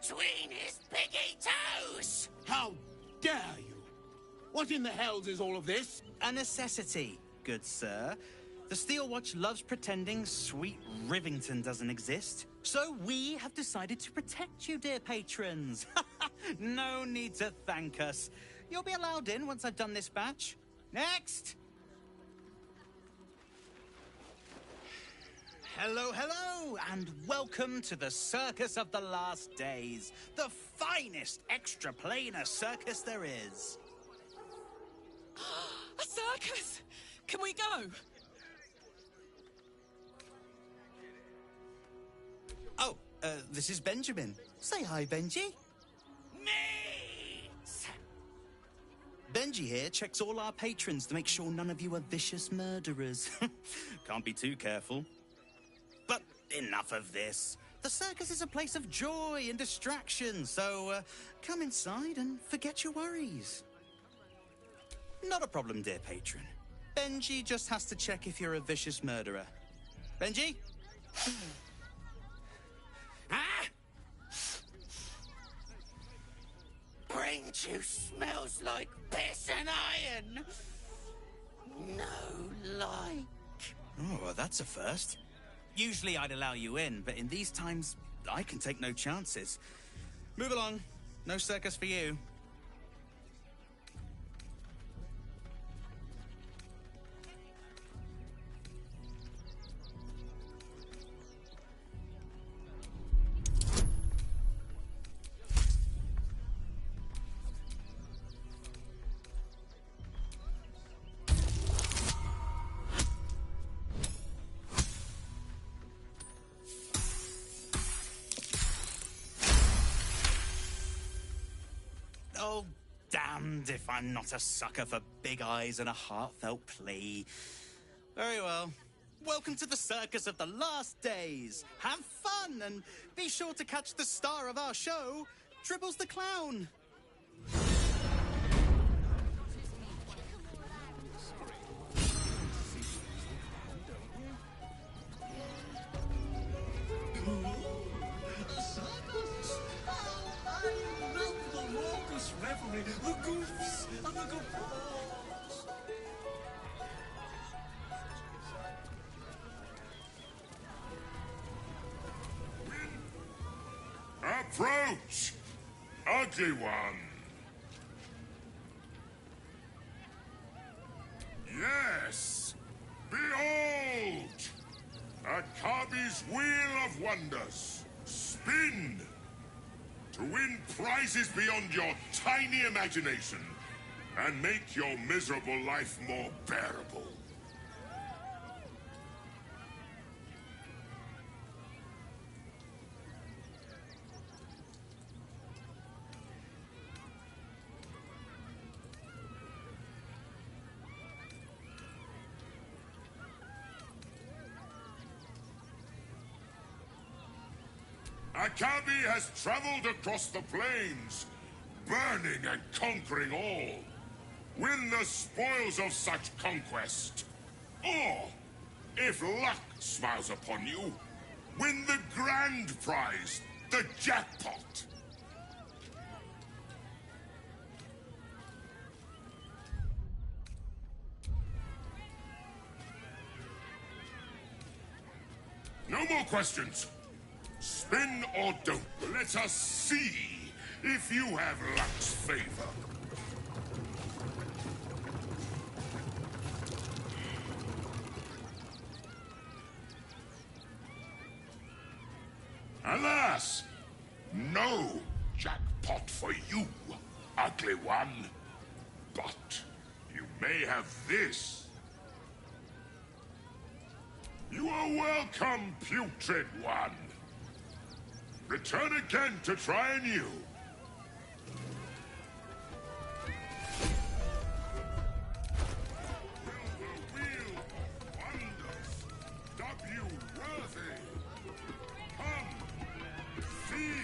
between his piggy toes! How dare you? What in the hells is all of this? A necessity, good sir. The Steel Watch loves pretending sweet Rivington doesn't exist. So we have decided to protect you, dear patrons. No need to thank us. You'll be allowed in once I've done this batch. Next! Hello, hello, and welcome to the Circus of the Last Days, the finest extra-planar circus there is. A circus! Can we go? Oh, this is Benjamin. Say hi, Benji. Me! Benji here checks all our patrons to make sure none of you are vicious murderers. Can't be too careful. But enough of this. The circus is a place of joy and distraction, so come inside and forget your worries. Not a problem, dear patron. Benji just has to check if you're a vicious murderer. Benji? Ah! Brain juice smells like piss and iron. No like. Oh, well, that's a first. Usually I'd allow you in, but in these times, I can take no chances. Move along. No circus for you. Oh, damned if I'm not a sucker for big eyes and a heartfelt plea. Very well. Welcome to the Circus of the Last Days. Have fun and be sure to catch the star of our show, Dribbles the Clown. Revelry, the goofs and the guffaws. Approach, ugly one. Yes, behold, Akabi's Wheel of Wonders. Spin to win prizes beyond your tiny imagination and make your miserable life more bearable. Akabi has traveled across the plains, burning and conquering all. Win the spoils of such conquest. Or, if luck smiles upon you, win the grand prize, the jackpot. No more questions. Spin or don't. Let us see if you have luck's favor. Alas, no jackpot for you, ugly one. But you may have this. You are welcome, putrid one. Return again to try anew. Will the wheel of wonders dub you worthy? Come, see.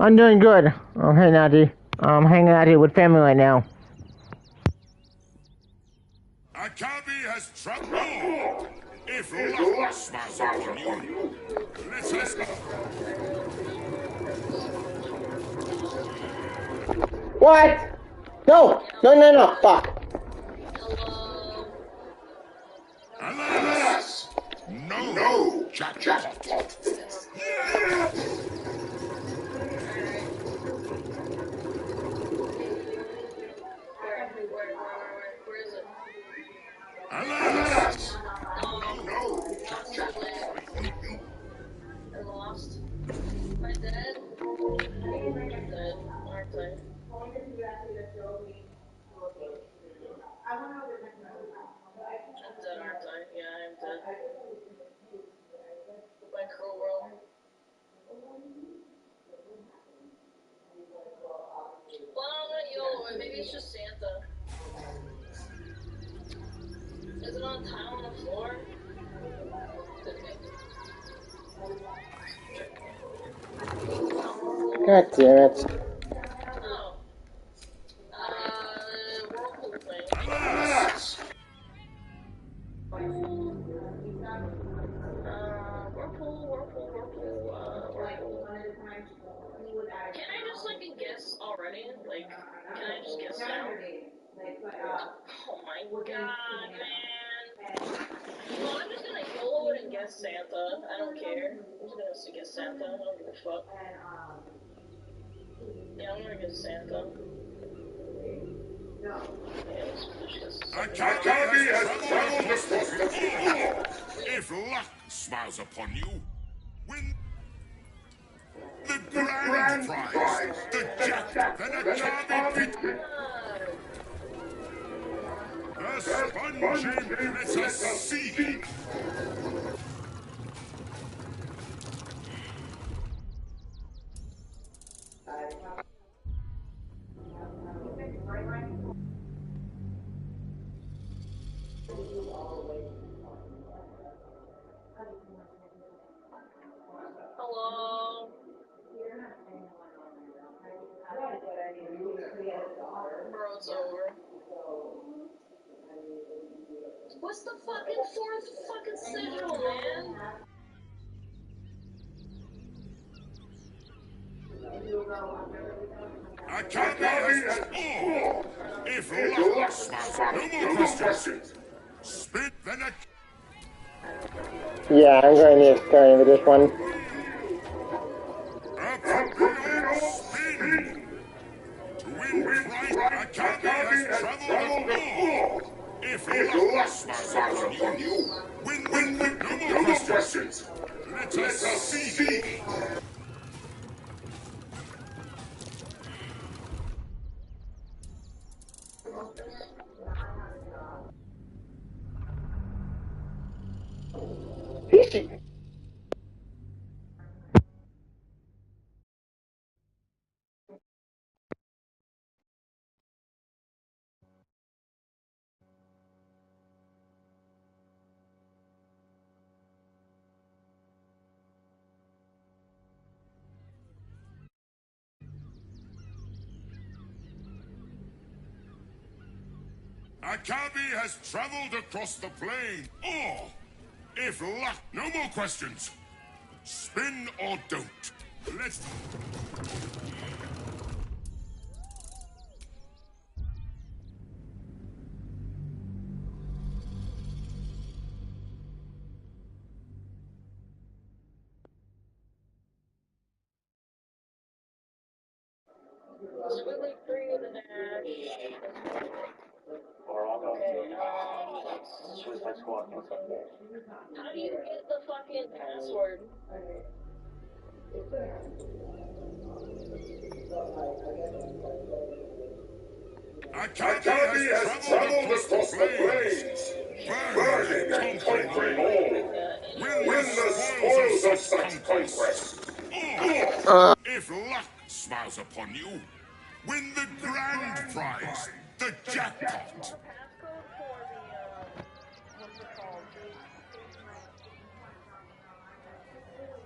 I'm doing good. Hey, Natty. I'm hanging out here with family right now. Akabi has traveled. If luck smiles upon you, let us. What? No! No, no, no, fuck. Alas! No, jackpot. Yeah! Where is it? Alas! No, jackpot. I'm lost. Am I dead? I'm dead, aren't I? I'm dead, aren't I? Yeah, I'm dead. My cruel world. Well, I'm gonna YOLO it. Maybe it's just Santa. Is it on tile on the floor? Could be. God damn it. Oh. Whirlpool thing. Alas! Whirlpool. Can I just, like, guess already? Like, can I just guess now? Oh my god, man. Well, I'm just gonna YOLO it and guess Santa. I don't care. I'm just gonna guess Santa. I don't give a fuck. Yeah, I'm gonna guess Santa. Yeah, let's just Akabi has traveled across the floor. If luck smiles upon you, win the grand prize, the jackpot, then Akabi pit. The spongy lets us see. Hello? Bro, it's over. What's the fucking fourth fucking sigil, man? Akabi has all. If luck smiles, no more questions. Spit then a Yeah, I'm going to need starting with this one. appropriate spin. To win prize, Akabi has traveled all. If luck smiles upon you, win the no more questions. Let us see. Akabi has traveled across the plain. Or, if luck, no more questions. Spin or don't. Let's. Squiggly 3 with an dash. Okay, how do you get the fucking password? Akabi has traveled across the plains, burning and conquering all. Win the spoils of such conquest. Or, if luck smiles upon you, win the grand prize, the jackpot. Passcode for the, what's it called?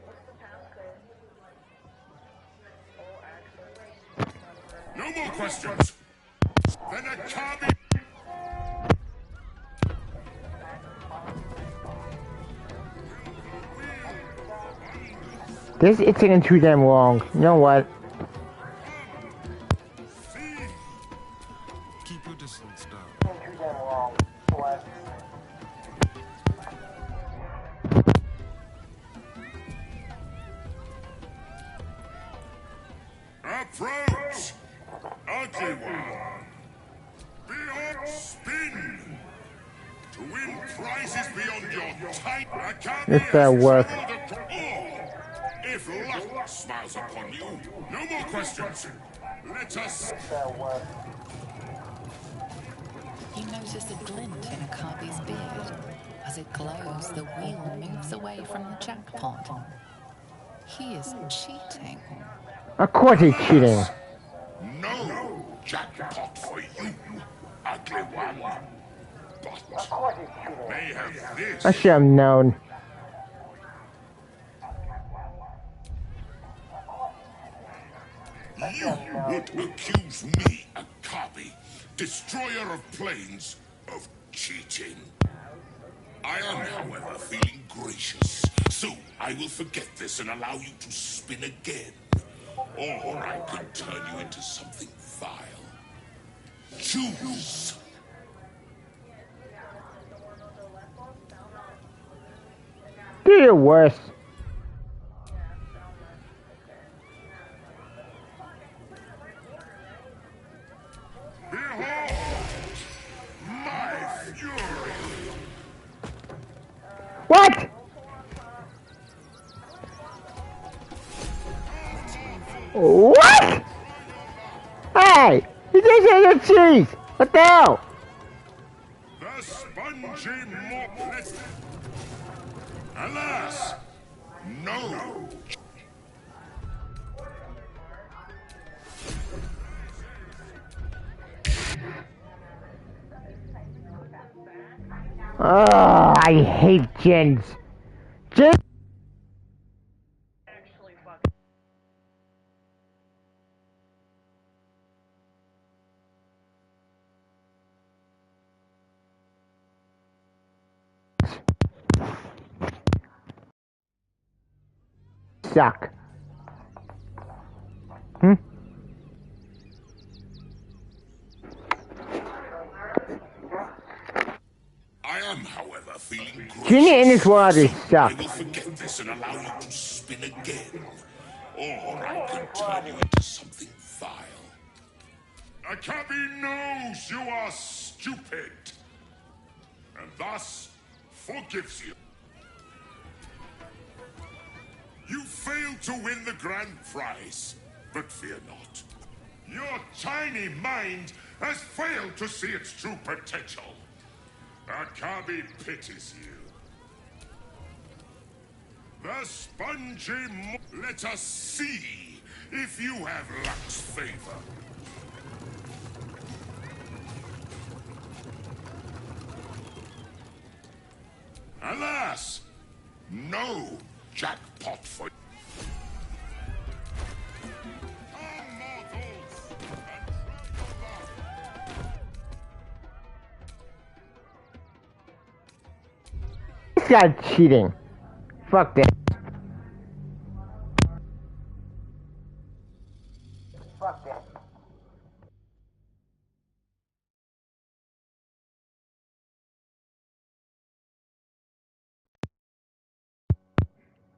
What's the passcode? more questions. Then Akabi. This is taking too damn long. You know what? Keep your distance down. Approach! Ugly one! Beyond spin! To win prizes beyond your type, Akabi This better work. If luck smiles upon you, no more questions. Let us... You notice a glint in Akabi's beard. As it glows, the wheel moves away from the jackpot. He is cheating. Of course he's cheating. No jackpot for you, ugly one. But may have this. I should have known. You would accuse me, Akabi, destroyer of planes, of cheating. I am, however, feeling gracious, so I will forget this and allow you to spin again. Or I could turn you into something vile. Choose. Do your worst. Behold my fury. What? What? Hey! You just ate your cheese! What the hell? The spongy mop. Alas, no. Oh, I hate gens. Gens. Suck. I am, however, feeling gracious. Junior in this world is I suck. will forget this and allow you to spin again. Or I can turn you into something vile. Akabi knows you are stupid. And thus forgives you. You failed to win the grand prize. But fear not. Your tiny mind has failed to see its true potential. Akabi pities you. The spongy let us see if you have luck's favor. Alas, no jackpot for This guy's cheating. Fuck that. Fuck that.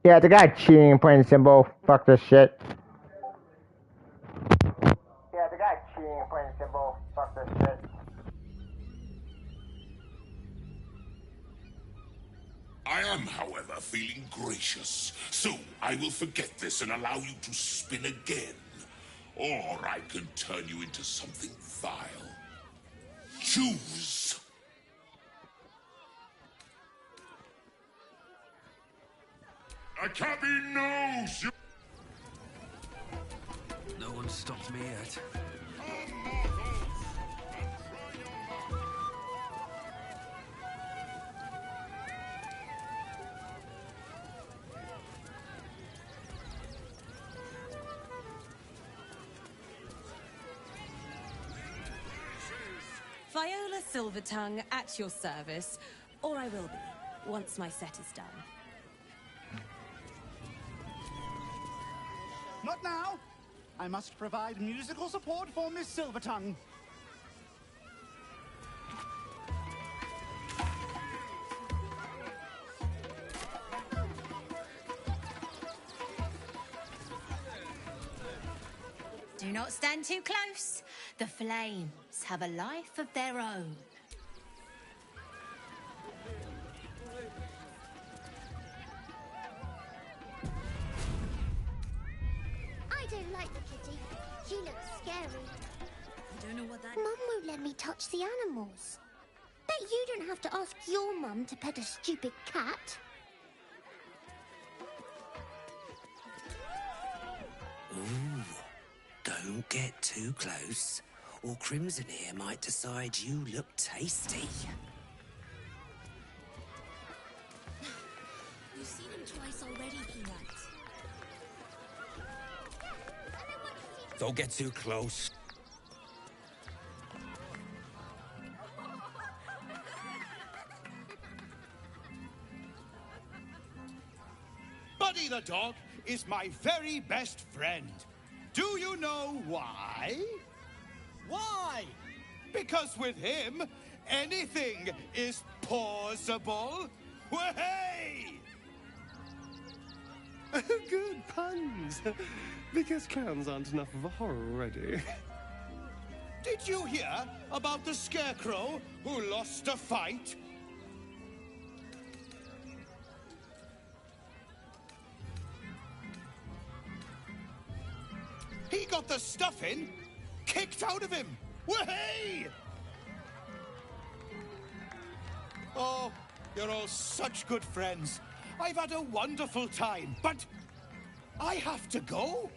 Yeah, the guy cheating, plain and simple. Fuck this shit. Yeah, the guy cheating, plain and simple. Fuck this shit. I am, however, feeling gracious, so I will forget this and allow you to spin again. Or I can turn you into something vile. Choose. Akabi knows you. No one stopped me yet. Viola Silvertongue at your service, or I will be, once my set is done. Not now. I must provide musical support for Miss Silvertongue. Do not stand too close. The flames have a life of their own. I don't like the kitty. She looks scary. I don't know what that... Mum won't let me touch the animals. Bet you don't have to ask your mum to pet a stupid cat. Ooh, don't get too close, or Crimson here might decide you look tasty. You've seen him twice already, Peanut. Don't get too close. Buddy the dog is my very best friend. Do you know why? Why? Because with him, anything is possible. Way! Good puns. Because clowns aren't enough of a horror already. Did you hear about the scarecrow who lost a fight? He got the stuffing kicked out of him. Way! Oh, you're all such good friends. I've had a wonderful time, but I have to go.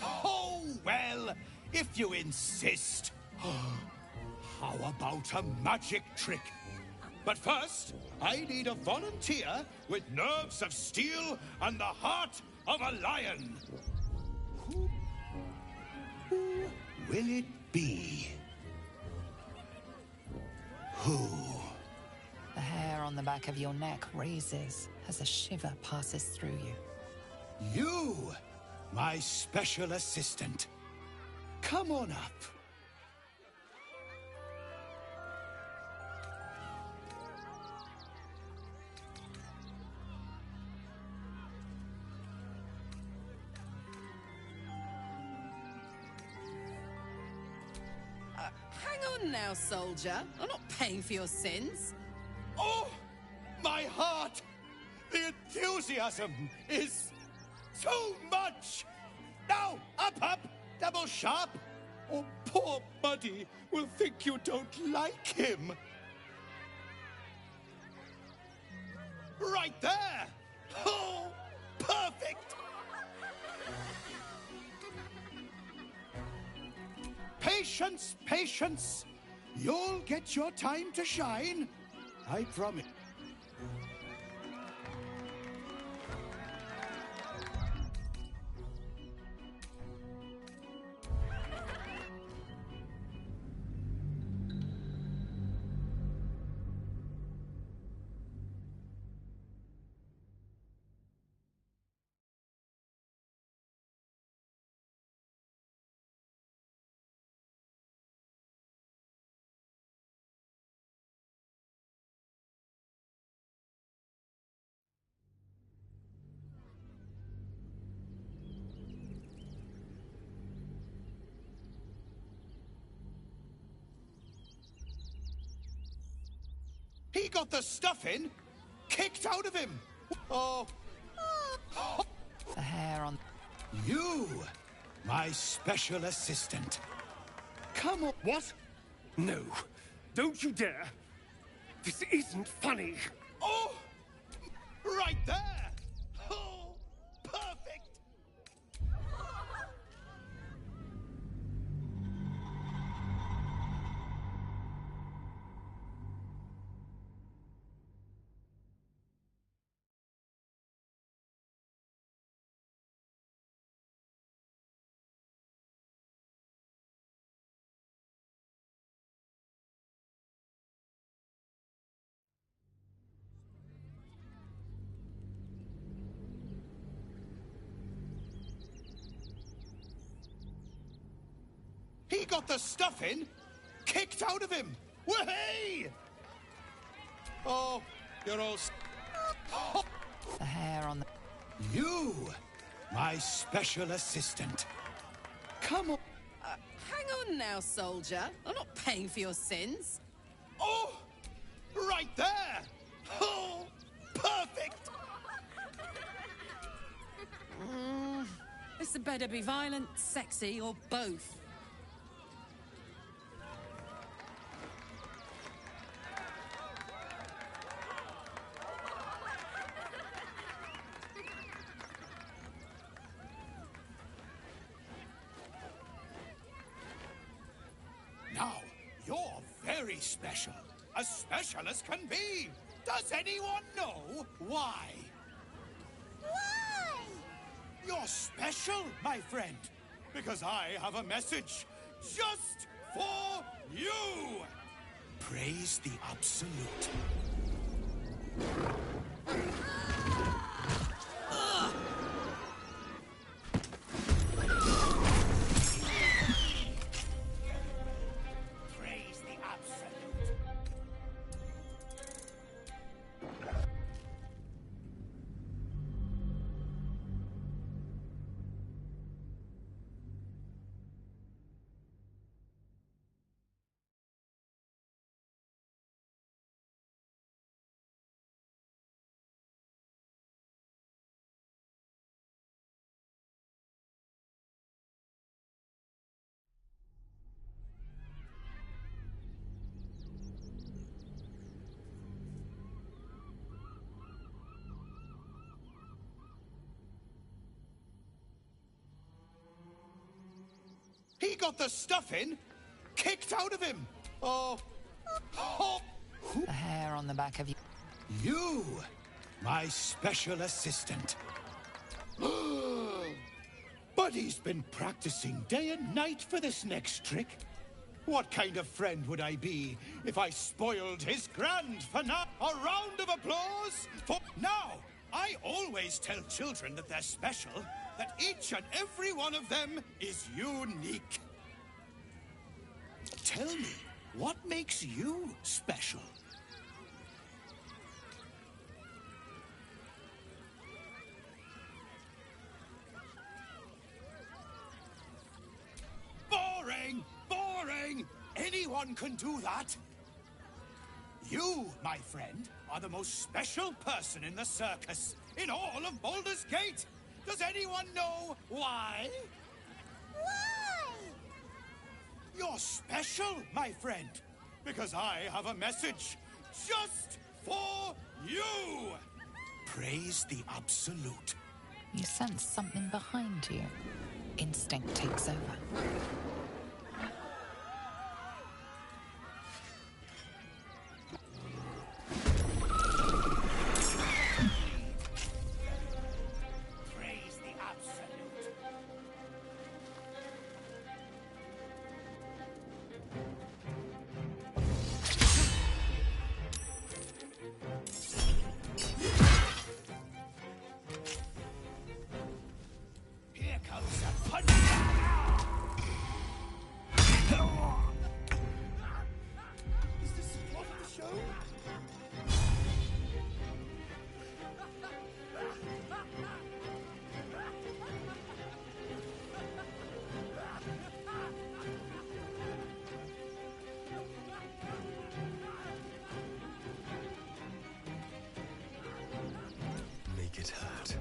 Oh, well, if you insist. How about a magic trick? But first, I need a volunteer with nerves of steel and the heart of a lion. Who will it be? Who? The hair on the back of your neck raises as a shiver passes through you. You, my special assistant. Come on up. Hang on now, soldier. I'm not paying for your sins. Oh, my heart! The enthusiasm is so much! Now, up, double sharp, or poor Buddy will think you don't like him. Right there! Oh, perfect! Patience, patience. You'll get your time to shine. I promise. He got the stuffing kicked out of him. Oh. The hair on... You, my special assistant. Come on. What? No. Don't you dare. This isn't funny. Oh, right there. got the stuffing kicked out of him. Way! Oh, you're all... Oh. The hair on the... You, my special assistant. Come on. Hang on now, soldier. I'm not paying for your sins. Oh, right there. Oh, perfect. This had better be violent, sexy, or both. Now, you're very special. As special as can be. Does anyone know why? Why? You're special, my friend. Because I have a message just for you. Praise the Absolute. Praise the Absolute. He got the stuffing kicked out of him. Oh. The hair on the back of you. You, my special assistant. But he's been practicing day and night for this next trick. What kind of friend would I be if I spoiled his grand finale? A round of applause for... Now, I always tell children that they're special, that each and every one of them is unique. Tell me, what makes you special? Boring! Boring! Anyone can do that. You, my friend, are the most special person in the circus, in all of Baldur's Gate. Does anyone know why? Why? You're special, my friend, because I have a message just for you. Praise the Absolute. You sense something behind you. Instinct takes over. Praise the Absolute. Here comes the punch. Is this part of the show? Make it hurt.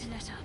to let up.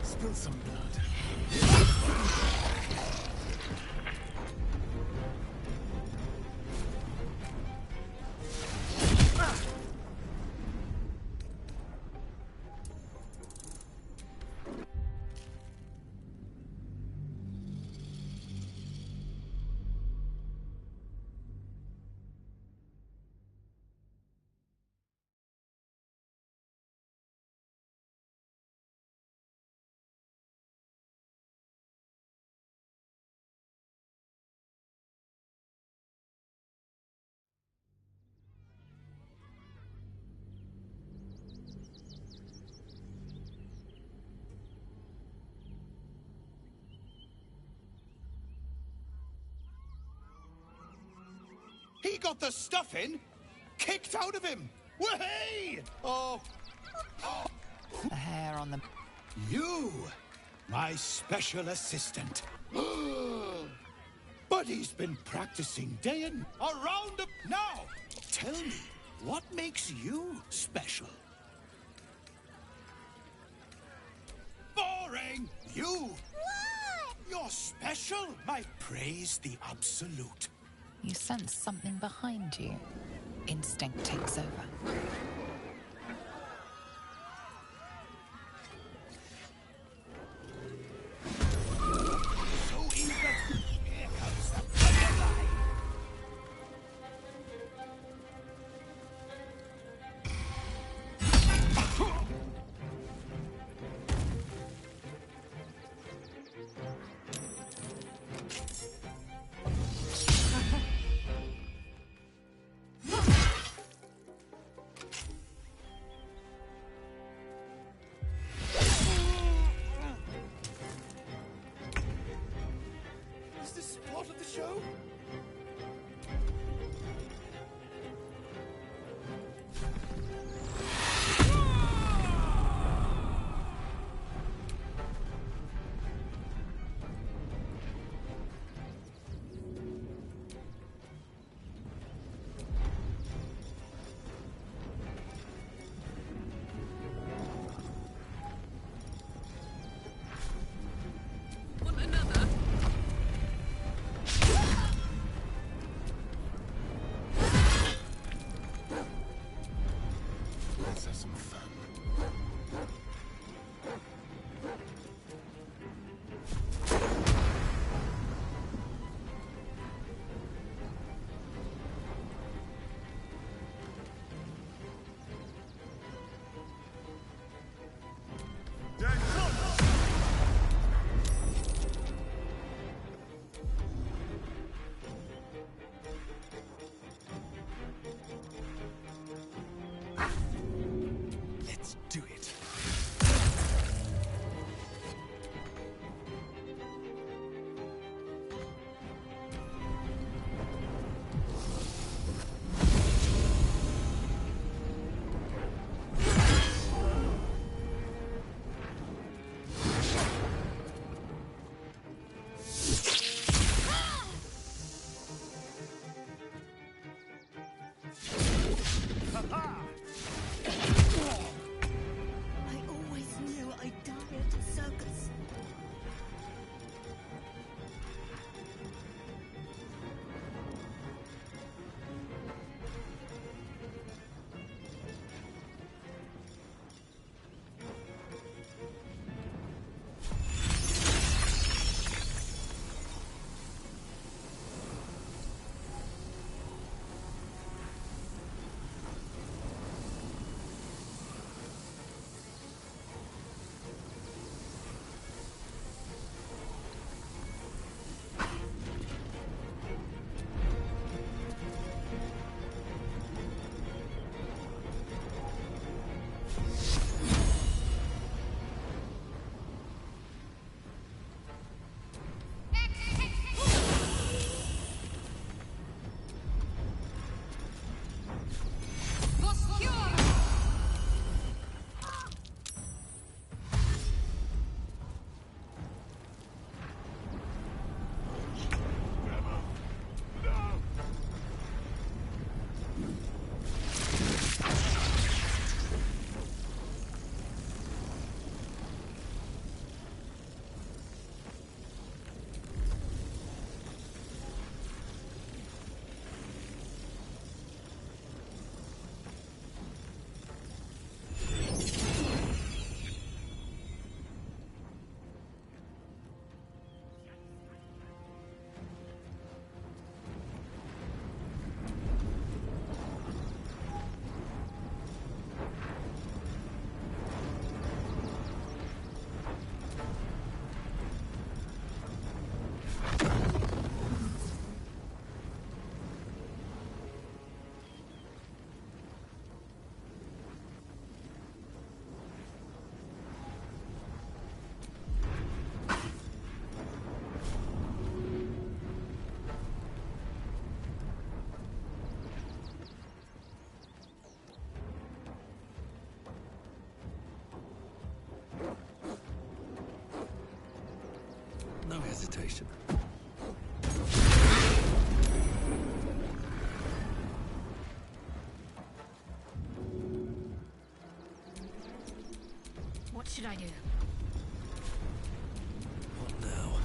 Spill some blood. He got the stuffing kicked out of him. Way! Oh. A hair on the... You, my special assistant. But he's been practicing day and around the... Now, tell me, what makes you special? Boring! You! What? You're special, my praise the absolute. You sense something behind you. Instinct takes over. So eager. Here comes the butterfly. Is this part of the show? Want another? Let's have some fun. Let's do it. I always knew I'd die at a circus. reputation. What should I do? What now?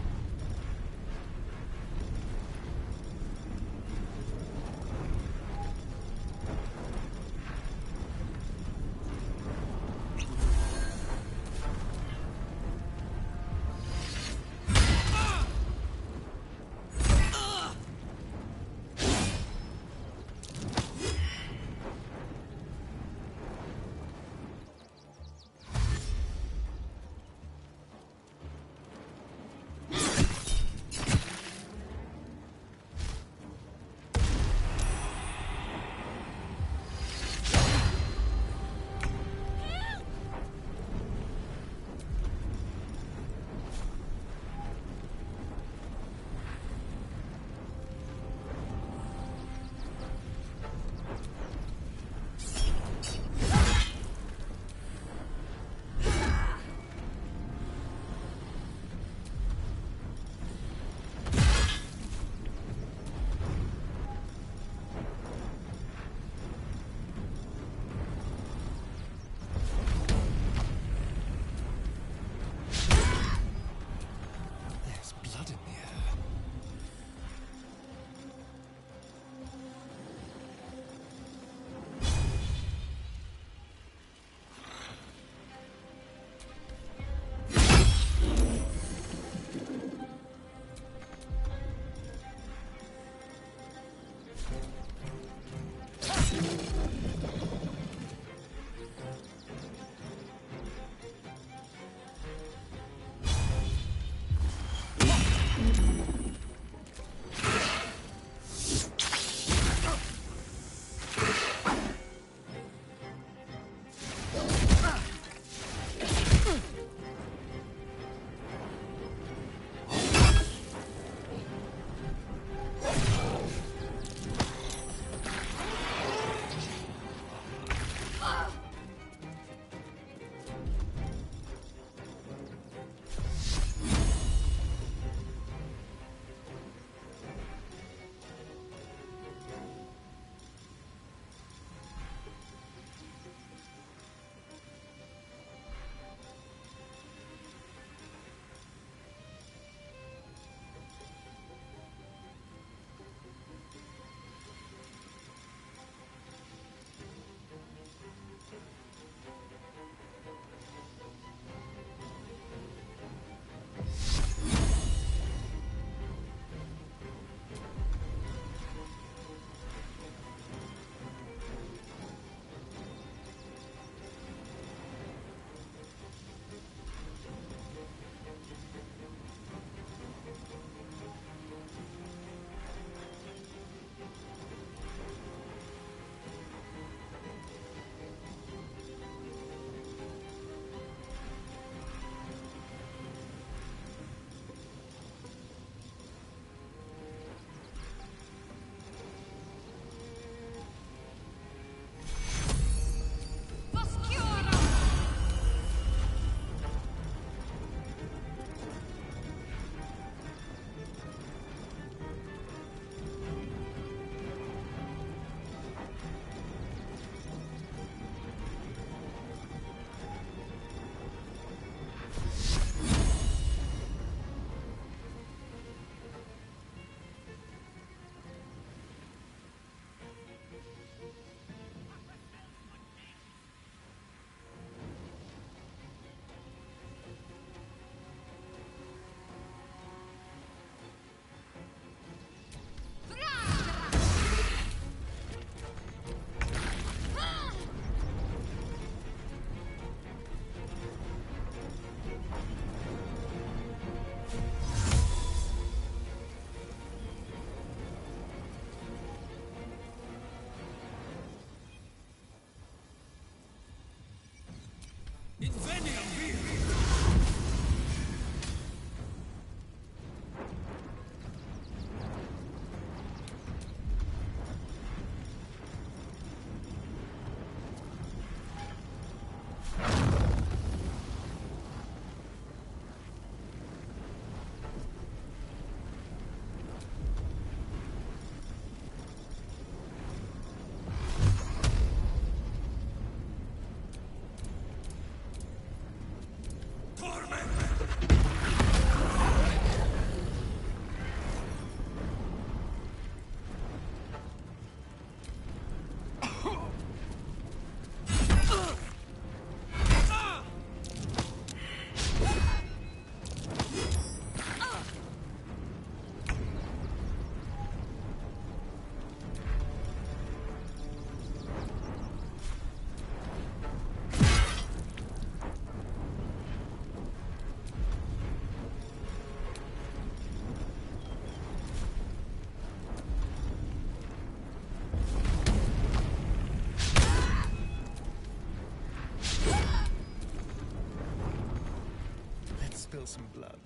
some blood.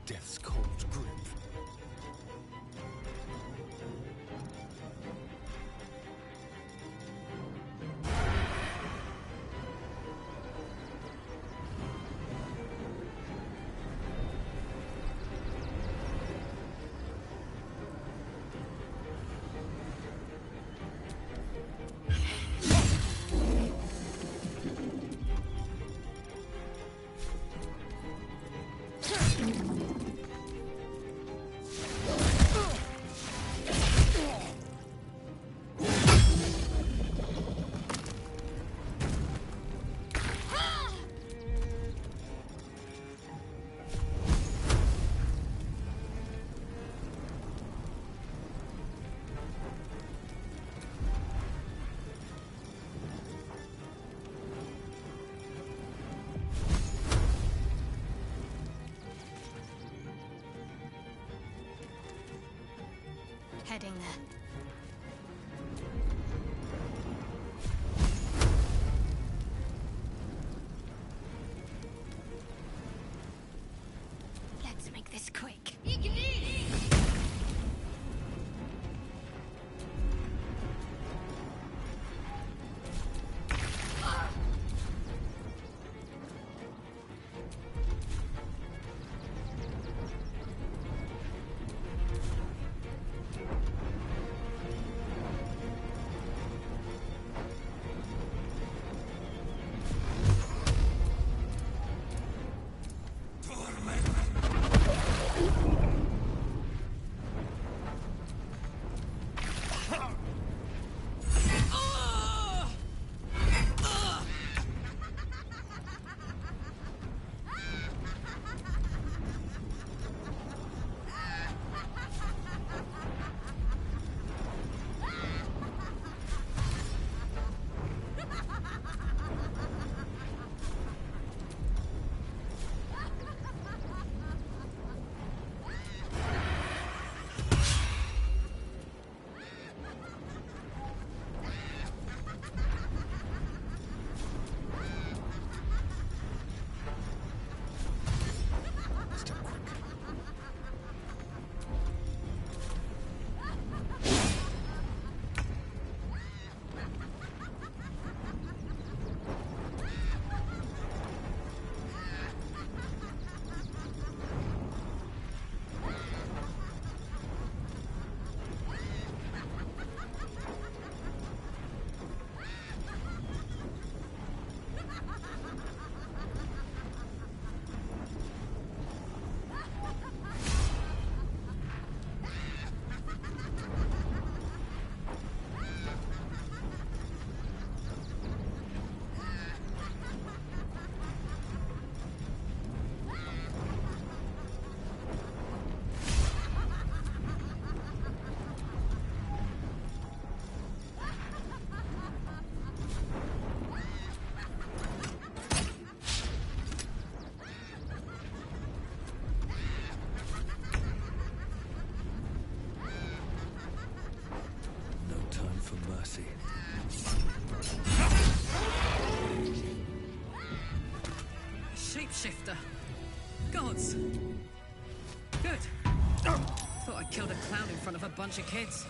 Death's cold grip. Heading there. Let's make this quick. shifter. Gods. Good. Thought I killed a clown in front of a bunch of kids.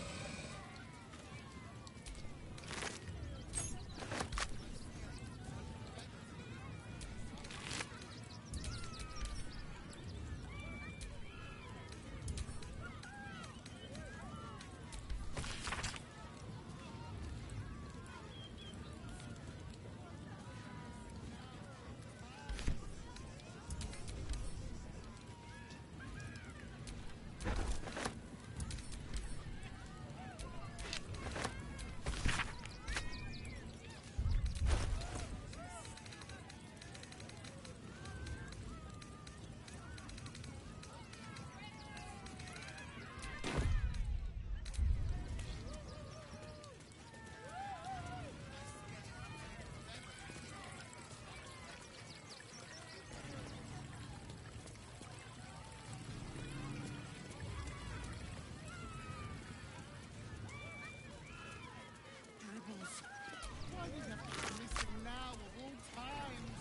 Why do you have to be missing now of all times?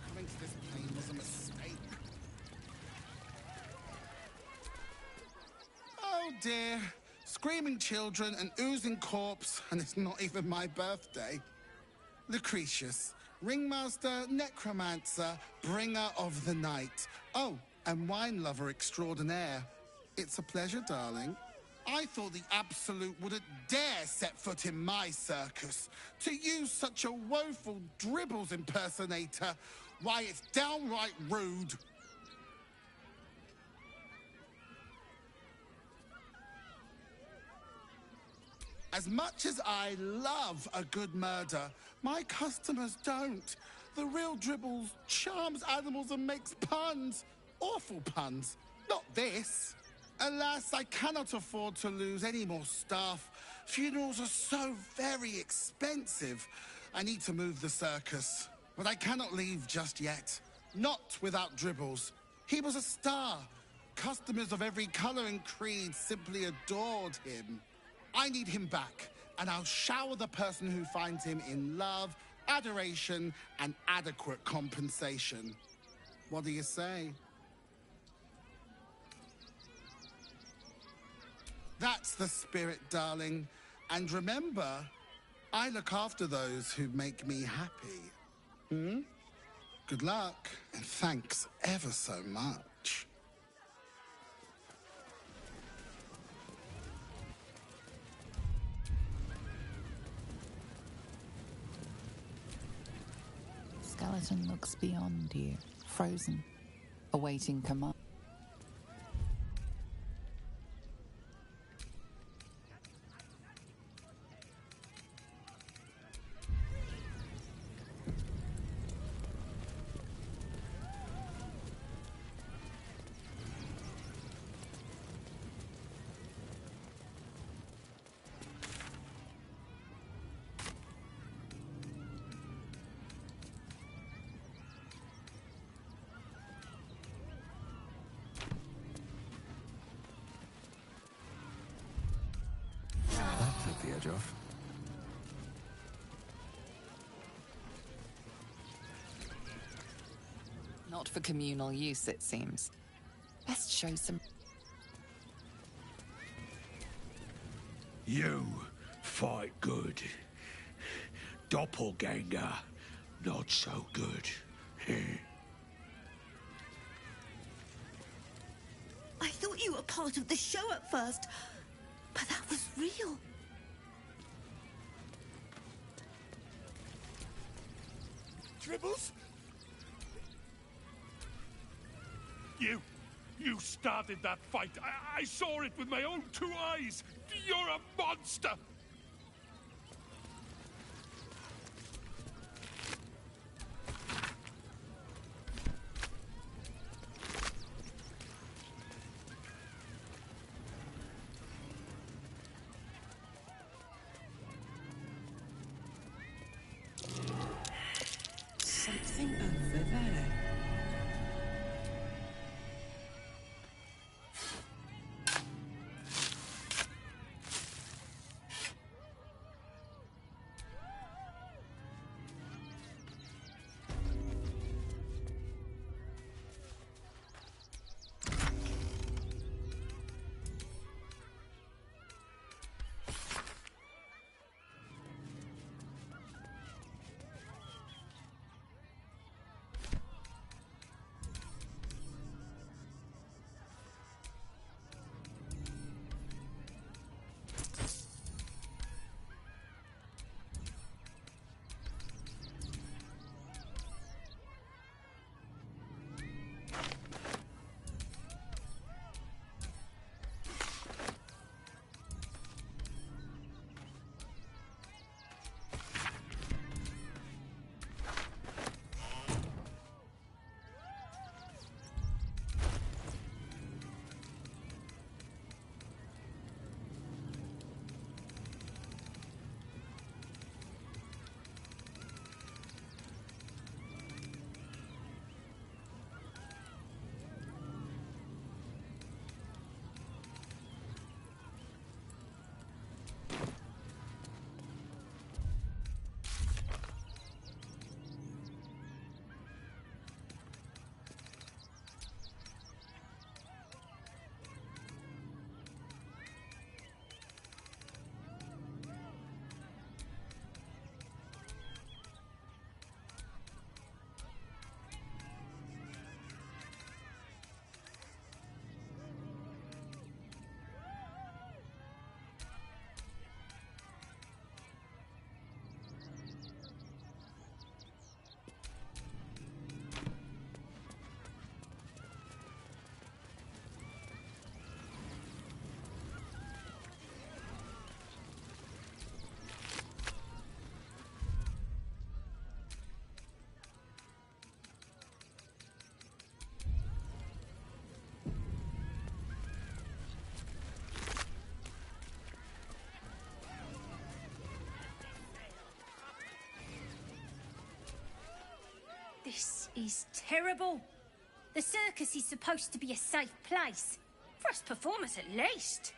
Coming to this plane was a mistake. Oh dear. Screaming children, an oozing corpse, and it's not even my birthday. Lucretius, ringmaster, necromancer, bringer of the night. Oh, and wine lover extraordinaire. It's a pleasure, darling. I thought the Absolute wouldn't dare set foot in my circus. To use such a woeful dribbles impersonator, why, it's downright rude. As much as I love a good murder, my customers don't. The real Dribbles charms animals and makes puns. Awful puns. Not this. Alas, I cannot afford to lose any more staff. Funerals are so very expensive. I need to move the circus. But I cannot leave just yet. Not without Dribbles. He was a star. Customers of every color and creed simply adored him. I need him back, and I'll shower the person who finds him in love, adoration, and adequate compensation. What do you say? That's the spirit, darling. And remember, I look after those who make me happy. Good luck, and thanks ever so much. Skeleton looks beyond you, frozen, awaiting command. The edge off. Not for communal use, it seems. Best show some... You fight good. Doppelganger, not so good. I thought you were part of the show at first, but that was real. Dribbles? You started that fight. I saw it with my own 2 eyes. You're a monster. Something over there. is terrible. The circus is supposed to be a safe place. For us performers, at least.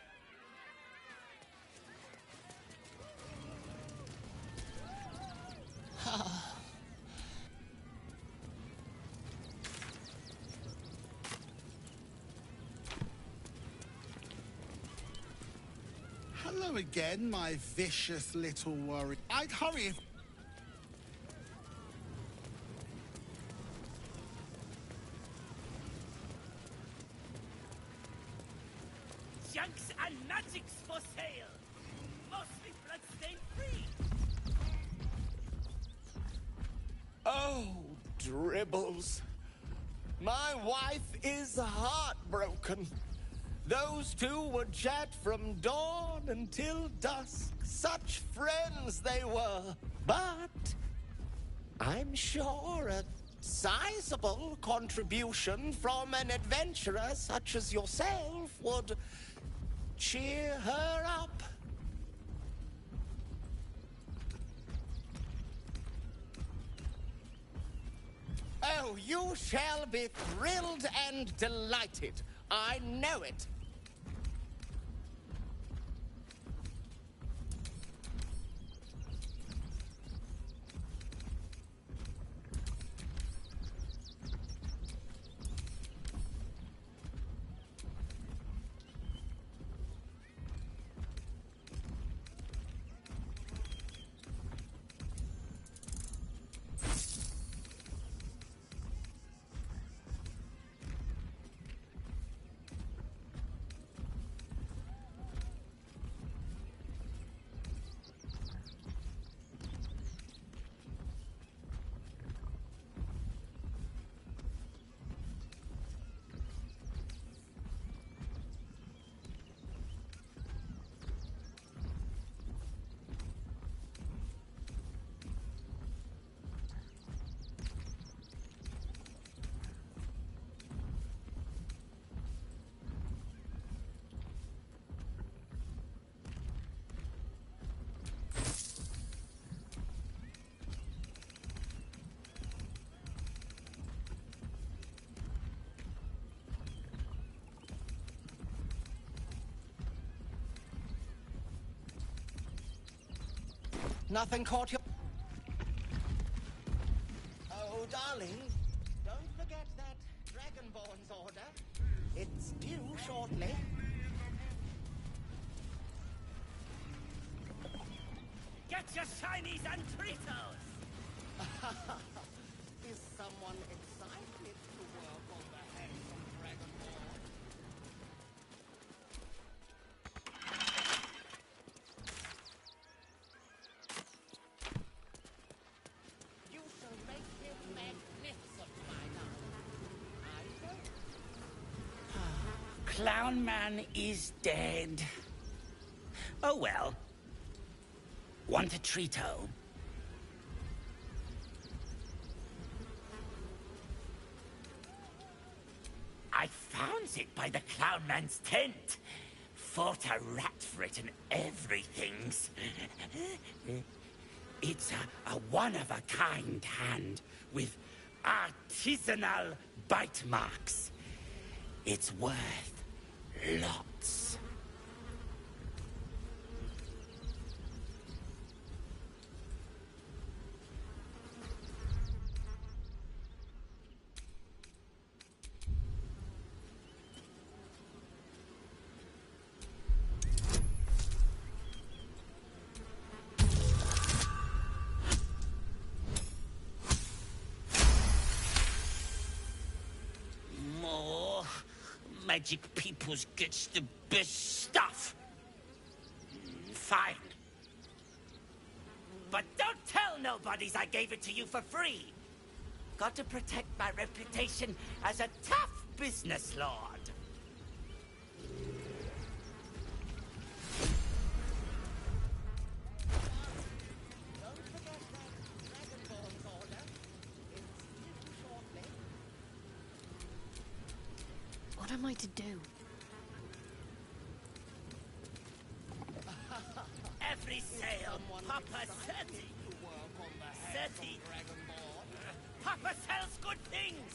Hello again, my vicious little worry. I'd hurry if... Junks and magics for sale. Mostly bloodstained free. Oh, dribbles. My wife is heartbroken. Those two would chat from dawn until dusk. Such friends they were. But I'm sure a sizable contribution from an adventurer such as yourself would cheer her up. Oh, you shall be thrilled and delighted. I know it. Nothing caught your... Oh, darling, don't forget that Dragonborn's order. It's due shortly. Get your shinies and Tritos! Is someone excited to work on the handsome Dragonborn? You shall make him magnificent, my love. I know. Clown Man is dead. Oh well. Want a Trito? I found it by the Clown Man's tent. Fought a rat for it and everything's. It's a one-of-a-kind hand with artisanal bite marks. It's worth lots. More magic peoples gets the best stuff. Fine. But don't tell nobodies I gave it to you for free. Got to protect my reputation as a tough business lord. What am I to do? Every sale, Papa 30. 30. Papa sells good things!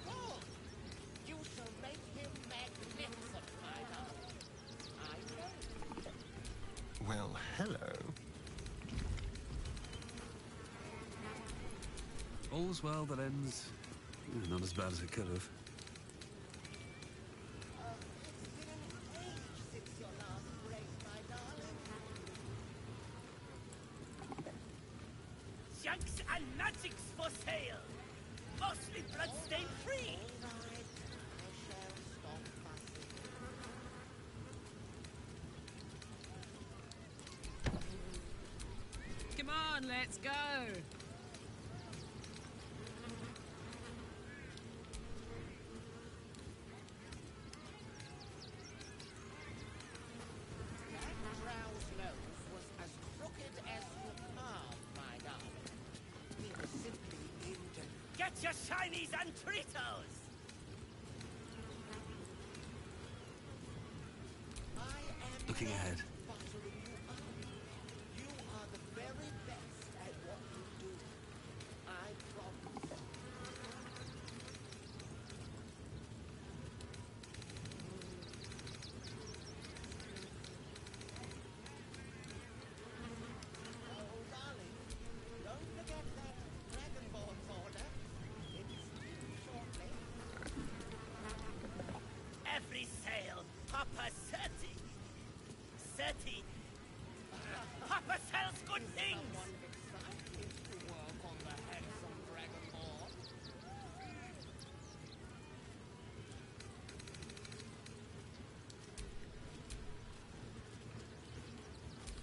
Good! You shall make him magnificent, my darling. I know. Well, hello. All's well that ends... not as bad as it could have. Junks and magics for sale! Mostly bloodstain free! Come on, let's go! Drow's nose was as crooked as you are, my darling. He was simply aimed at... Get your shinies and Tritos! Looking ahead. You are the very best at what you do. I promise. Oh, darling, don't forget that Dragonborn's order. It's due shortly. Every sale, Papa 30. 30. Papa sells good things! Someone excited to work on the handsome Dragonborn.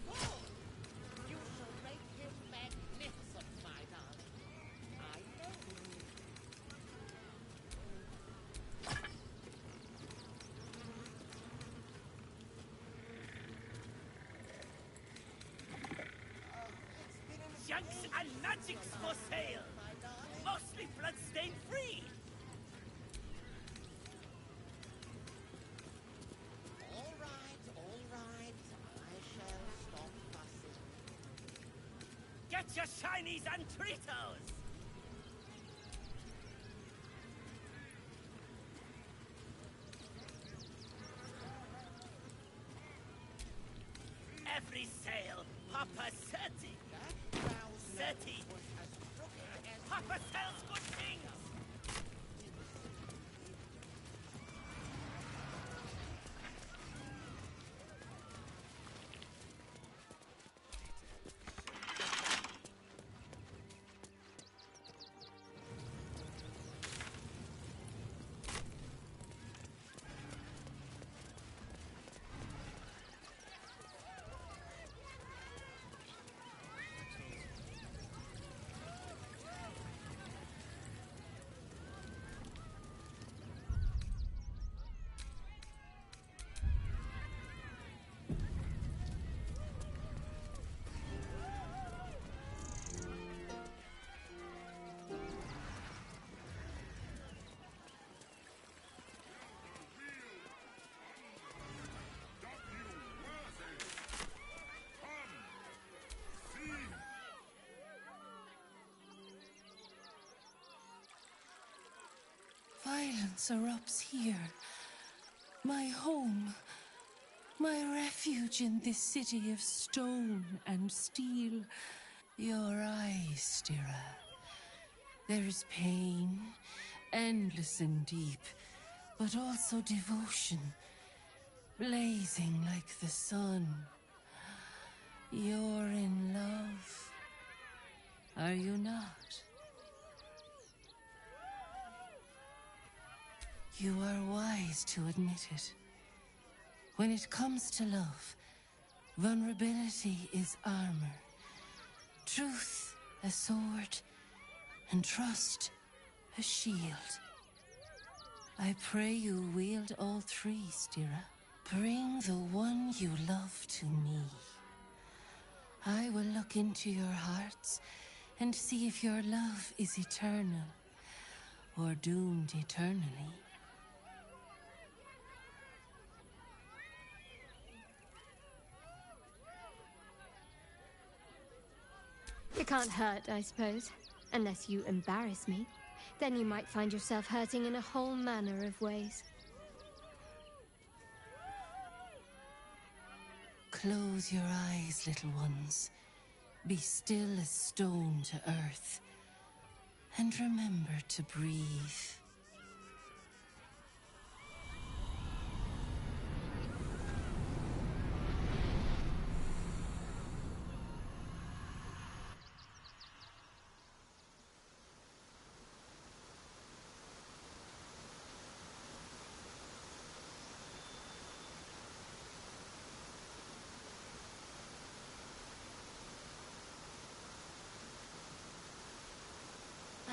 Good! You shall make him magnificent, my darling. I know. Junks and magics for sale! Mostly bloodstain free! All right, all right. I shall stop fussing. Get your shinies and Tritos! Every sale, Papa 30. 30. Papa sells good things! Violence erupts here. My home. My refuge in this city of stone and steel. Your eyes, Stira. There is pain, endless and deep, but also devotion, blazing like the sun. You're in love. Are you not? You are wise to admit it. When it comes to love, vulnerability is armor, truth a sword, and trust a shield. I pray you wield all three, Stira. Bring the one you love to me. I will look into your hearts and see if your love is eternal or doomed eternally. You can't hurt, I suppose. Unless you embarrass me. Then you might find yourself hurting in a whole manner of ways. Close your eyes, little ones. Be still as stone to earth. And remember to breathe.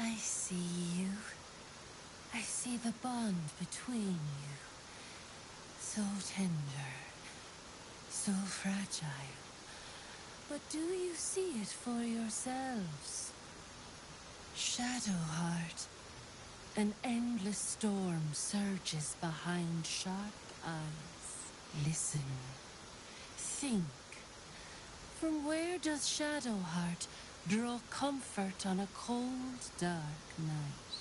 I see you. I see the bond between you. So tender, so fragile. But do you see it for yourselves? Shadowheart, an endless storm surges behind sharp eyes. Listen. Think. From where does Shadowheart draw comfort on a cold, dark night?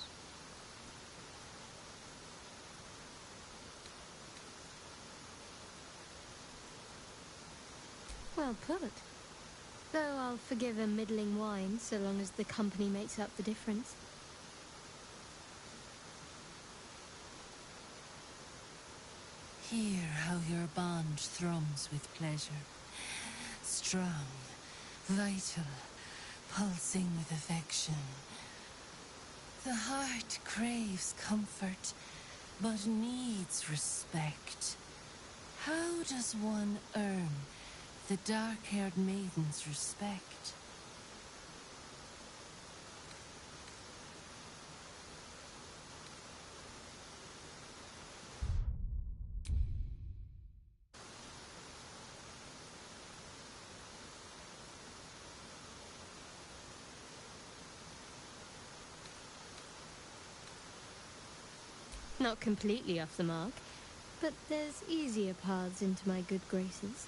Well put. Though I'll forgive a middling wine so long as the company makes up the difference. Hear how your bond thrums with pleasure. Strong, vital, pulsing with affection. The heart craves comfort, but needs respect. How does one earn the dark-haired maiden's respect? Not completely off the mark, but there's easier paths into my good graces.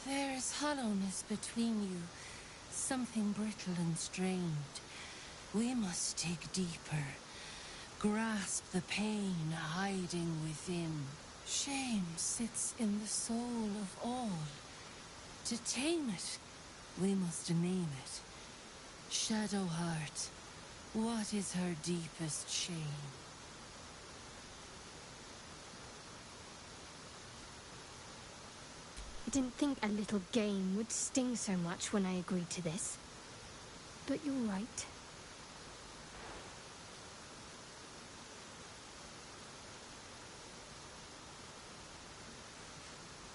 There is hollowness between you, something brittle and strained. We must dig deeper, grasp the pain hiding within. Shame sits in the soul of all. To tame it, we must name it. Shadowheart, what is her deepest shame? I didn't think a little game would sting so much when I agreed to this. But you're right.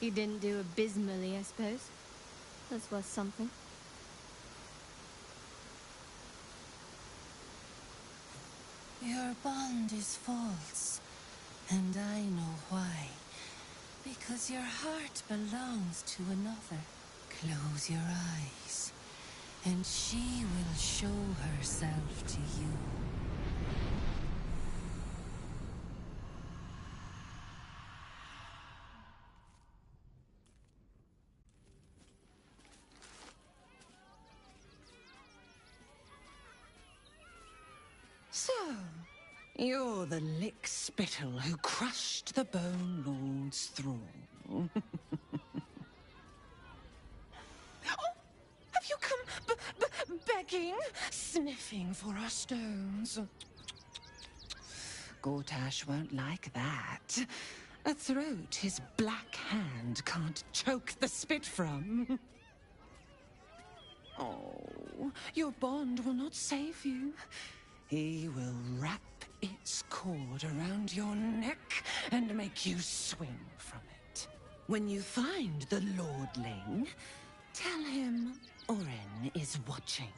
You didn't do abysmally, I suppose. That's worth something. Your bond is false, and I know why. Because your heart belongs to another. Close your eyes, and she will show herself to you. So, you're the lick-spittle who crushed the Bone Lord's thrall. Oh, have you come begging, sniffing for our stones? Gortash won't like that. A throat his black hand can't choke the spit from. Oh, your bond will not save you. He will wrap its cord around your neck and make you swing from it. When you find the lordling, tell him Oren is watching.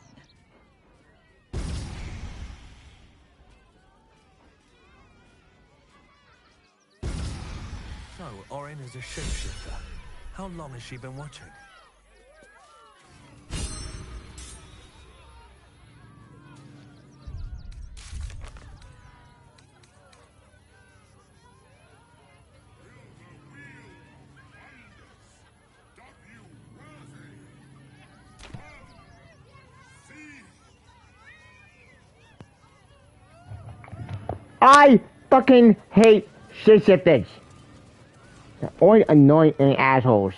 So, Oren is a shapeshifter. How long has she been watching? I fucking hate shapeshifters. They're all annoying assholes.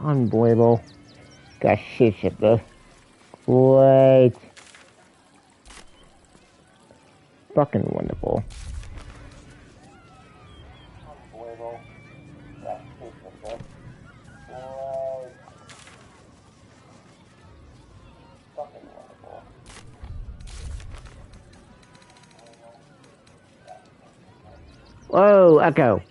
Unbelievable. Got shapeshifter. Great. Fucking wonderful. Whoa, Echo.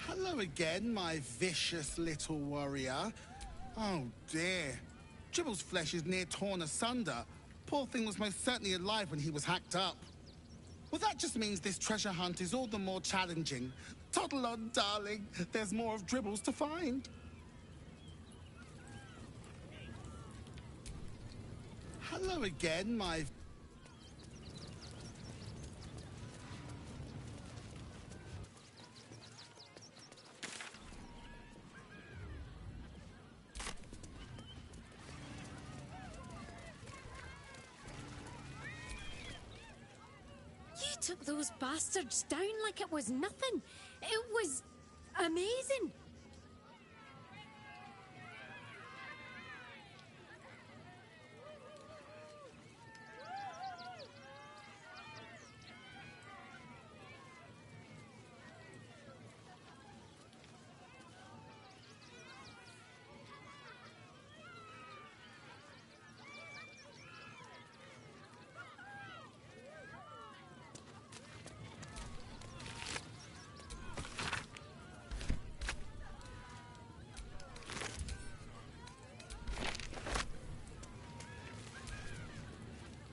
Hello again, my vicious little warrior. Oh dear. Dribble's flesh is near torn asunder. Poor thing was most certainly alive when he was hacked up. Well, that just means this treasure hunt is all the more challenging. Toddle on, darling. There's more of Dribbles to find. Hello again, my... You took those bastards down like it was nothing. It was amazing.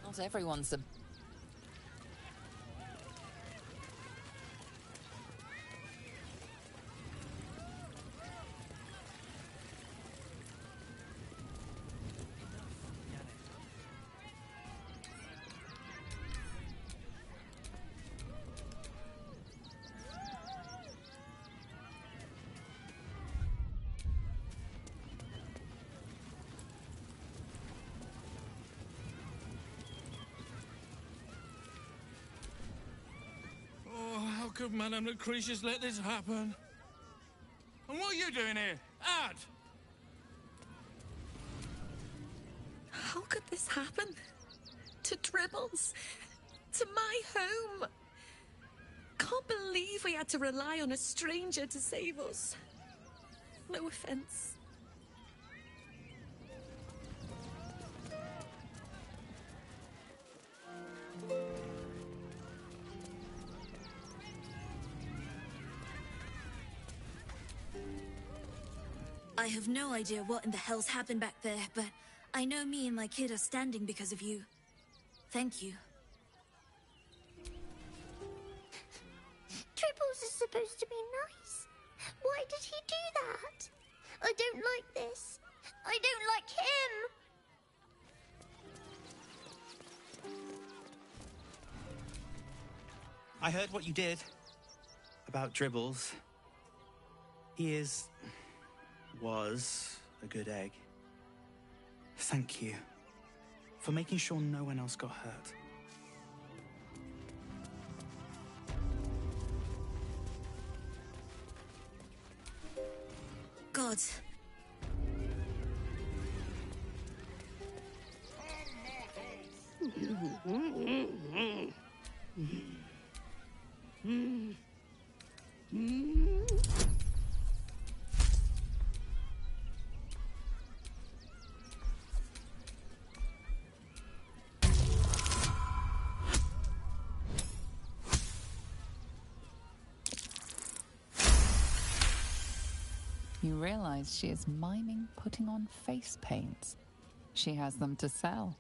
Not everyone's a... How could Madame Lucretius let this happen? And what are you doing here? Ad! How could this happen? To Dribbles? To my home? Can't believe we had to rely on a stranger to save us. No offense. I have no idea what in the hell's happened back there, but I know me and my kid are standing because of you. Thank you. Triples is supposed to be nice. Why did he do that? I don't like this. I don't like him. I heard what you did about Dribbles. He was a good egg. Thank you for making sure no one else got hurt. God. You realize she is miming putting on face paints. She has them to sell.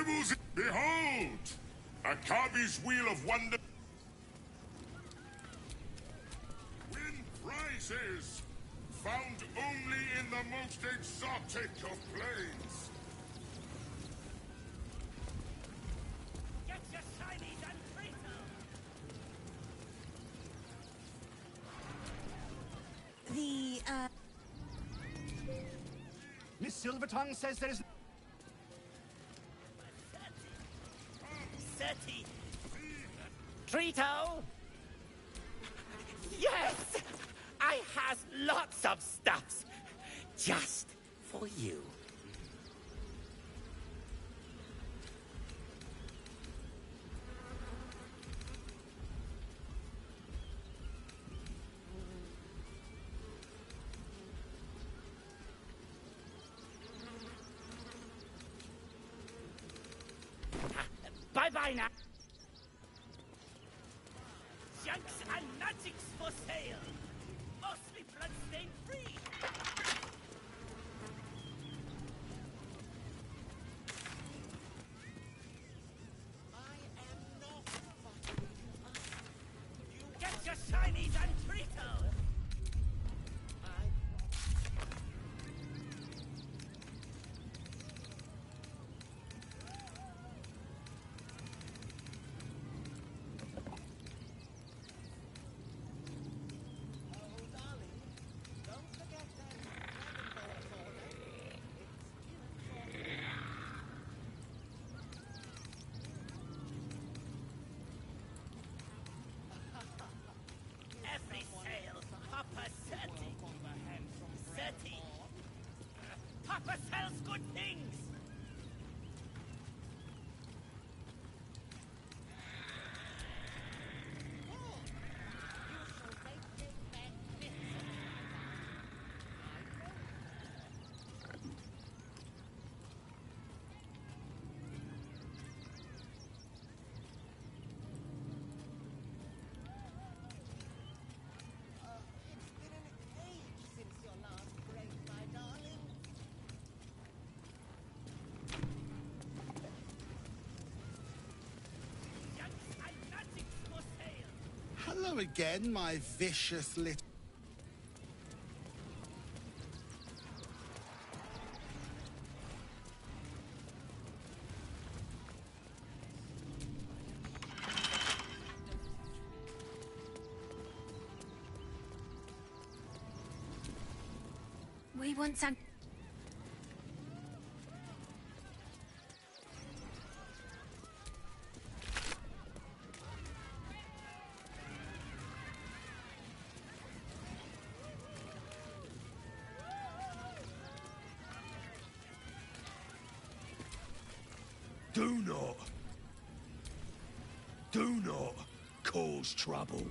dribbles. Behold! Akabi's Wheel of Wonder. Win prizes! Found only in the most exotic of planes. Get your shinies and Trito! Miss Silvertongue says there is... Seti! Trito! Yes! I has lots of stuffs. Just for you. Bye-bye now. Junks and magics for sale. Mostly bloodstain free. Get your shinies and Trito. Every sale, Papa Seti. Seti. Papa sells good things. Hello again, my vicious little... We want some... Do not cause trouble.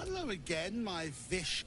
Hello again, my vicious...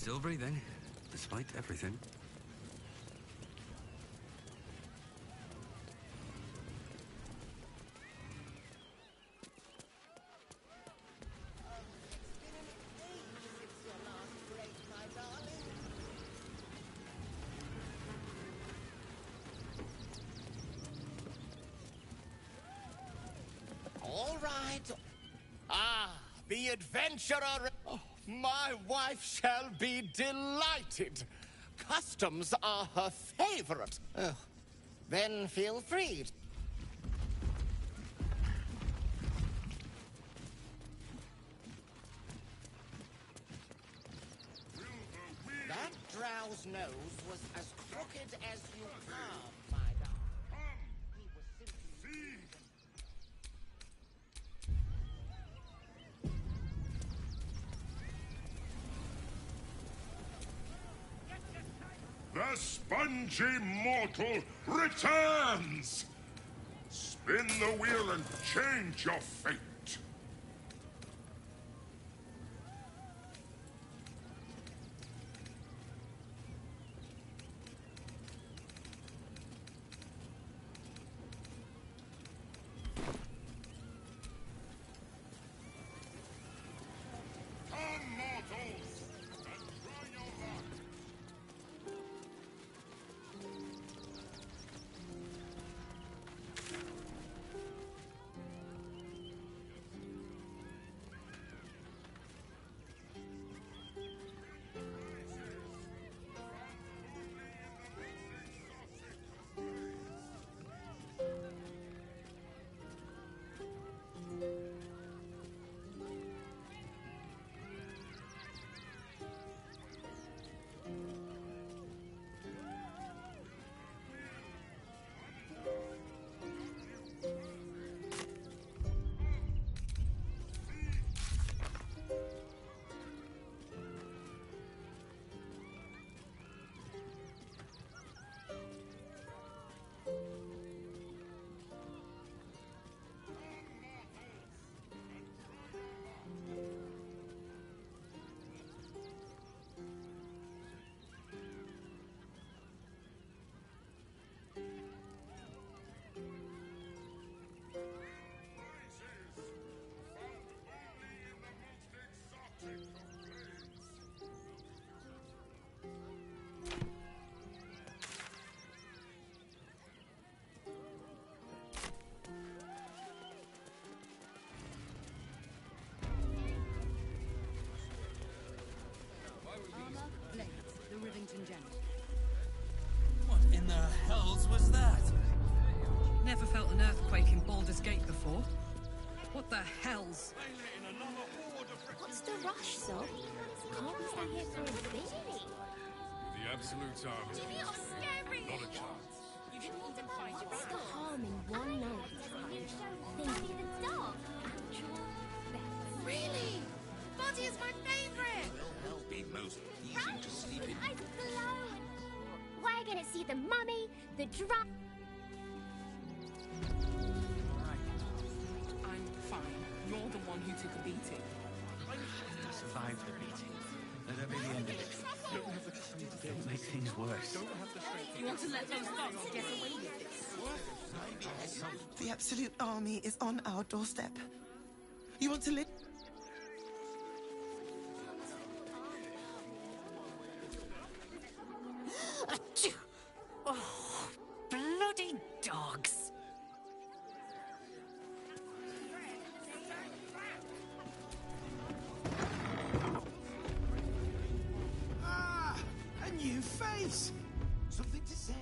Still breathing, despite everything. All right. Ah, the adventurer. Oh, my wife shall be delighted. Customs are her favorite. Oh, then feel free. That drow's nose was as crooked as you carved, my darling. He was simply... The spongy mortal returns! Spin the wheel and change your fate. Come, mortals, and try your luck. What in the hells was that? Never felt an earthquake in Baldur's Gate before. What the hells? What's the rush, Zob? Can't we stay here for a bit? The Absolute Army. Not a chance. What's the harm in one night? Thinking the dog. Really? Buddy is my favorite. Will be most pleasing to sleep in. Eyes glow. We're gonna see the mummy, the drum. I'm fine. You're the one who took a beating. I survived the beating. Let her be the end of it. Don't make things worse. You want to let those thugs get away with this? The Absolute Army is on our doorstep. You want to live? Oh, bloody dogs. Ah, a new face. Something to send.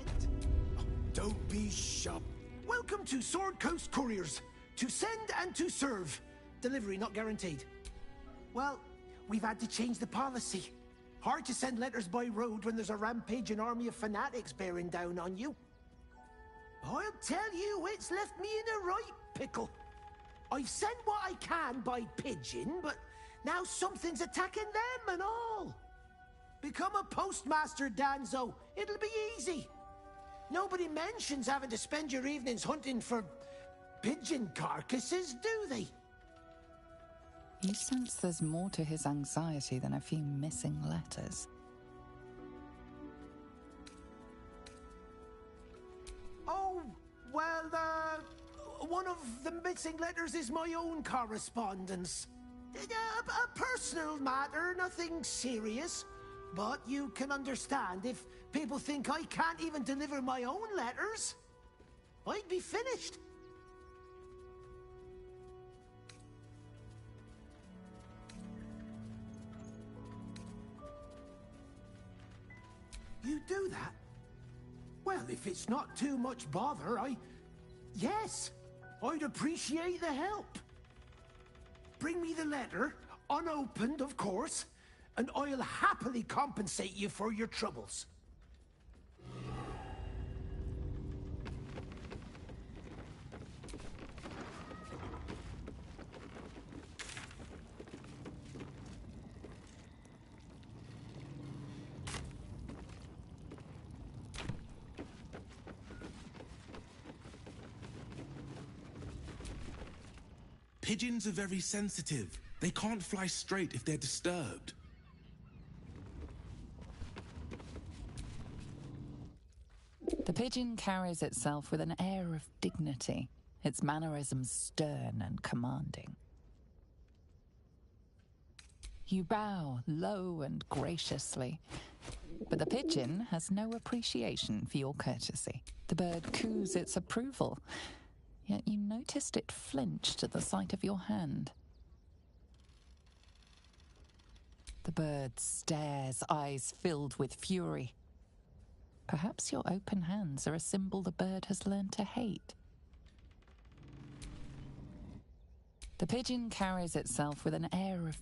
Oh, don't be sharp. Welcome to Sword Coast Couriers. To send and to serve. Delivery not guaranteed. Well, we've had to change the policy. Hard to send letters by road when there's a rampaging army of fanatics bearing down on you. I'll tell you, it's left me in a right pickle. I've sent what I can by pigeon, but now something's attacking them and all. Become a postmaster, Danzo. It'll be easy. Nobody mentions having to spend your evenings hunting for pigeon carcasses, do they? You sense there's more to his anxiety than a few missing letters. Oh, well, one of the missing letters is my own correspondence. A personal matter, nothing serious. But you can understand if people think I can't even deliver my own letters, I'd be finished. You do that? Well, if it's not too much bother, yes, I'd appreciate the help. Bring me the letter, unopened, of course, and I'll happily compensate you for your troubles. Pigeons are very sensitive. They can't fly straight if they're disturbed. The pigeon carries itself with an air of dignity, its mannerisms stern and commanding. You bow low and graciously, but the pigeon has no appreciation for your courtesy. The bird coos its approval, yet you noticed it flinched at the sight of your hand. The bird stares, eyes filled with fury. Perhaps your open hands are a symbol the bird has learned to hate. The pigeon carries itself with an air of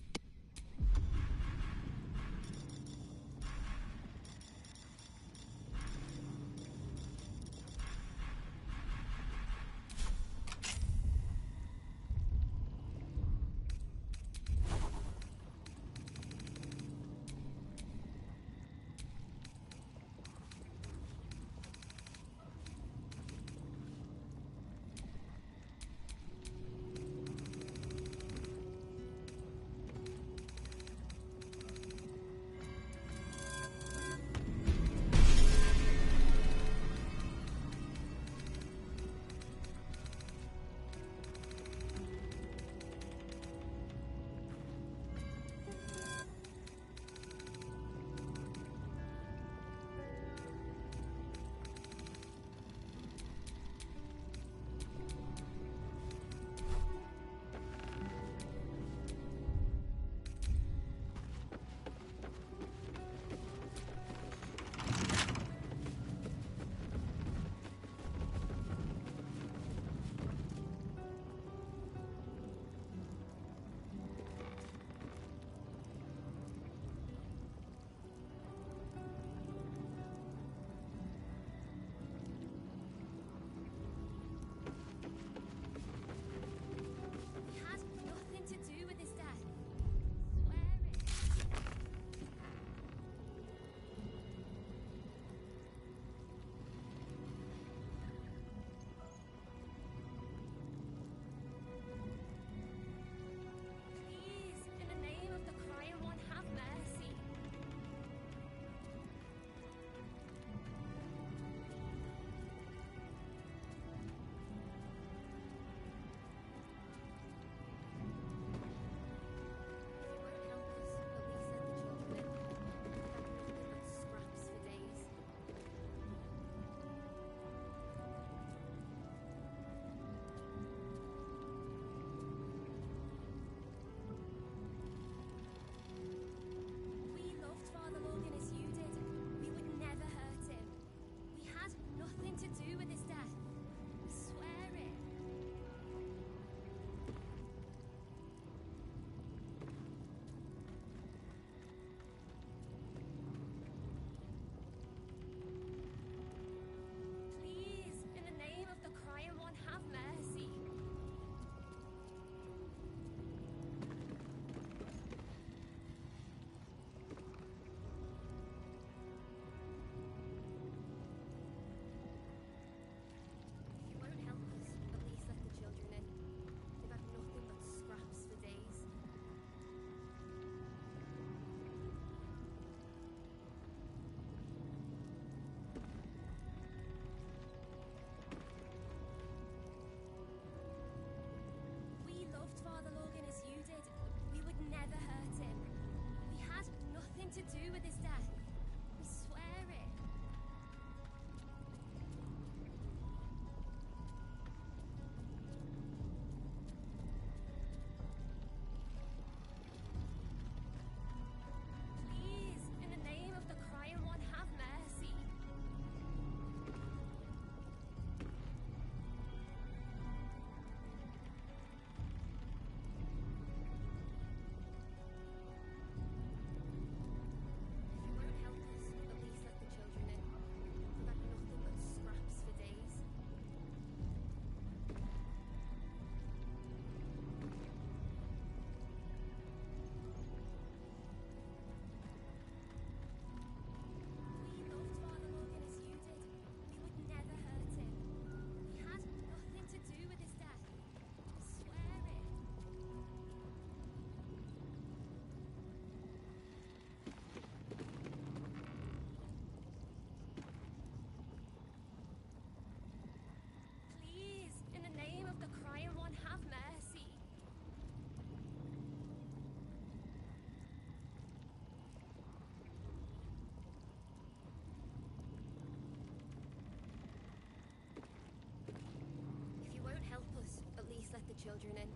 children in.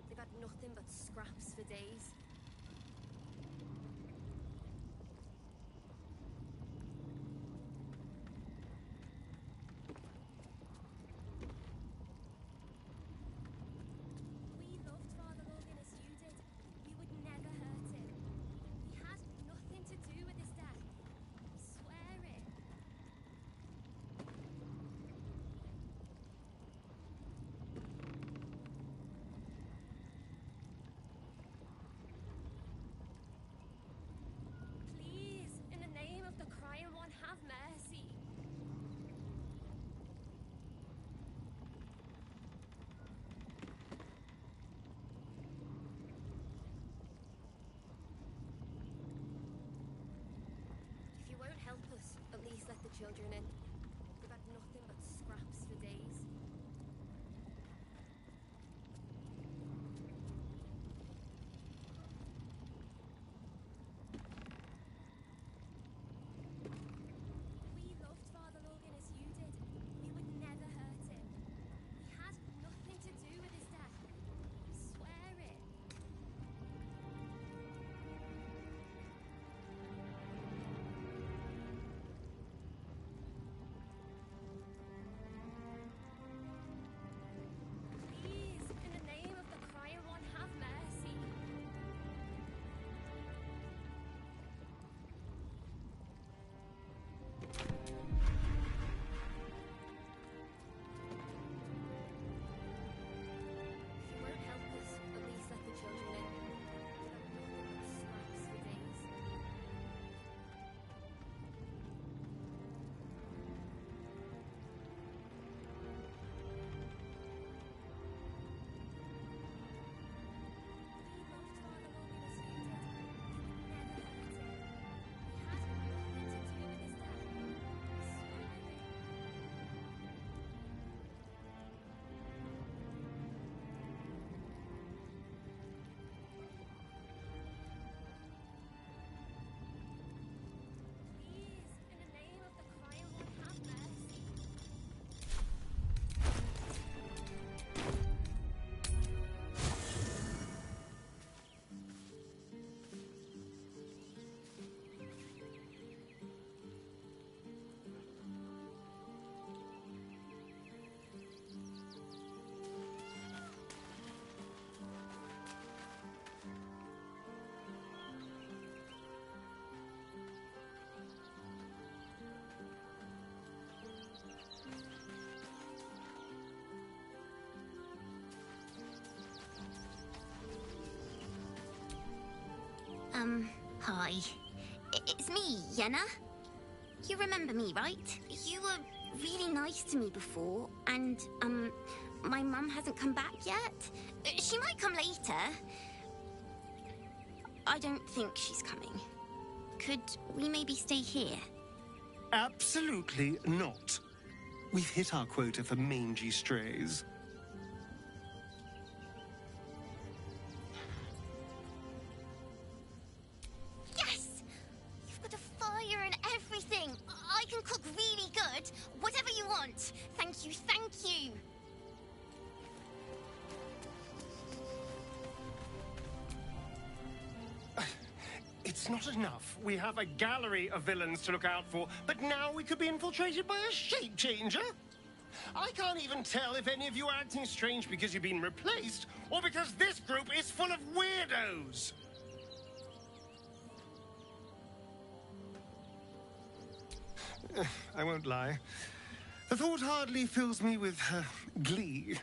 They've had nothing but scraps for days. We loved Father Logan as you did. We would never hurt him. He had nothing to do with his death. I swear it. Please, in the name of the crying one, have mercy. If you won't help us, at least let the children in. They've had nothing but scraps for days. We loved Father Logan as you did. We would never hurt him. He had nothing to do with his death. I swear it. Please, in the name of the crying one, have mercy. If you won't help us, at least let the children in. They've had nothing but scraps for days. Please, in the name of the crying one, have mercy. Hi. It's me, Yenna. You remember me, right? You were really nice to me before, and, my mum hasn't come back yet. She might come later. I don't think she's coming. Could we maybe stay here? Absolutely not. We've hit our quota for mangy strays. Yes! You've got a fire and everything. I can cook really good. Whatever you want. Thank you, thank you. It's not enough. We have a gallery of villains to look out for, but now we could be infiltrated by a shape changer. I can't even tell if any of you are acting strange because you've been replaced, or because this group is full of weirdos. I won't lie. The thought hardly fills me with glee.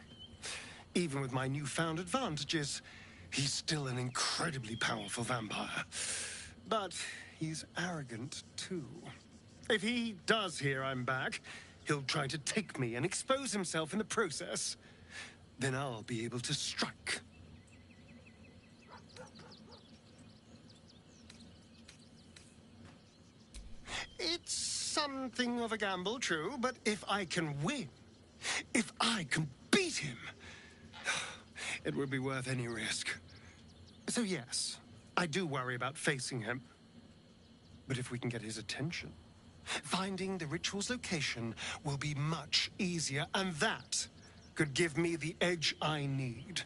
Even with my newfound advantages, he's still an incredibly powerful vampire. But he's arrogant, too. If he does hear I'm back, he'll try to take me and expose himself in the process. Then I'll be able to strike. It's something of a gamble, true, but if I can win, if I can beat him, it would be worth any risk. So yes, I do worry about facing him. But if we can get his attention, finding the ritual's location will be much easier, and that could give me the edge I need.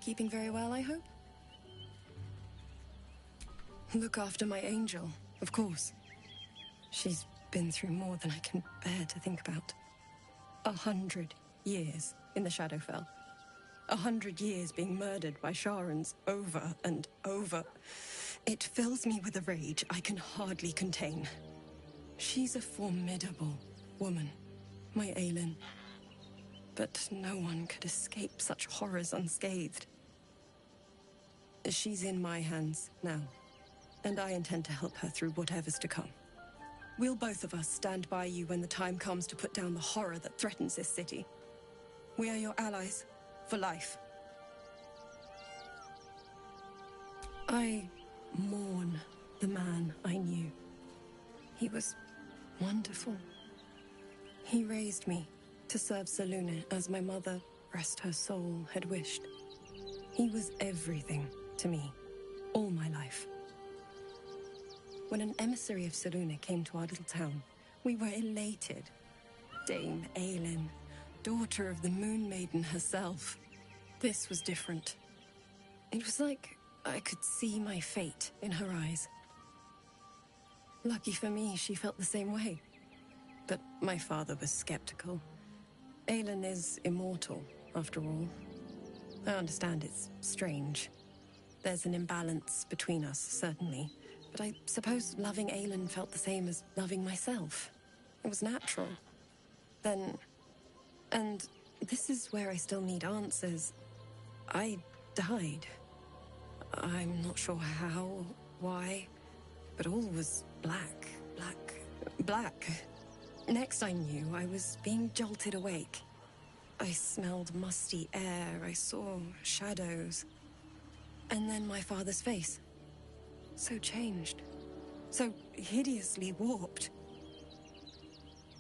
Keeping very well, I hope? Look after my angel, of course. She's been through more than I can bear to think about. 100 years in the Shadowfell. 100 years being murdered by Sharans over and over. It fills me with a rage I can hardly contain. She's a formidable woman, my Aelin. But no one could escape such horrors unscathed. She's in my hands now, and I intend to help her through whatever's to come. We'll both of us stand by you when the time comes to put down the horror that threatens this city. We are your allies for life. I mourn the man I knew. He was wonderful. He raised me to serve Selûne as my mother, rest her soul, had wished. He was everything to me, all my life. When an emissary of Selûne came to our little town, we were elated. Dame Aelin, daughter of the Moon Maiden herself. This was different. It was like I could see my fate in her eyes. Lucky for me, she felt the same way. But my father was skeptical. Aelin is immortal, after all. I understand it's strange. There's an imbalance between us, certainly. But I suppose loving Aelin felt the same as loving myself. It was natural. Then... And this is where I still need answers. I died. I'm not sure how, why, but all was black. Next I knew, I was being jolted awake. I smelled musty air, I saw shadows. And then my father's face. So changed. So hideously warped.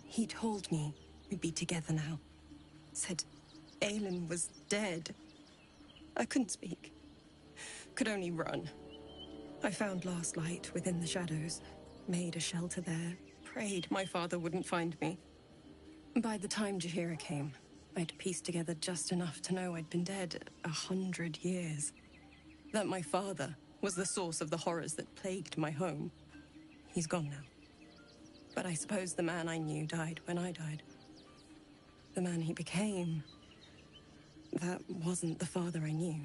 He told me we'd be together now. Said Aelin was dead. I couldn't speak. Could only run. I found last light within the shadows. Made a shelter there. Prayed my father wouldn't find me. By the time Jaheira came, I'd pieced together just enough to know I'd been dead 100 years. That my father was the source of the horrors that plagued my home. He's gone now. But I suppose the man I knew died when I died. The man he became, that wasn't the father I knew.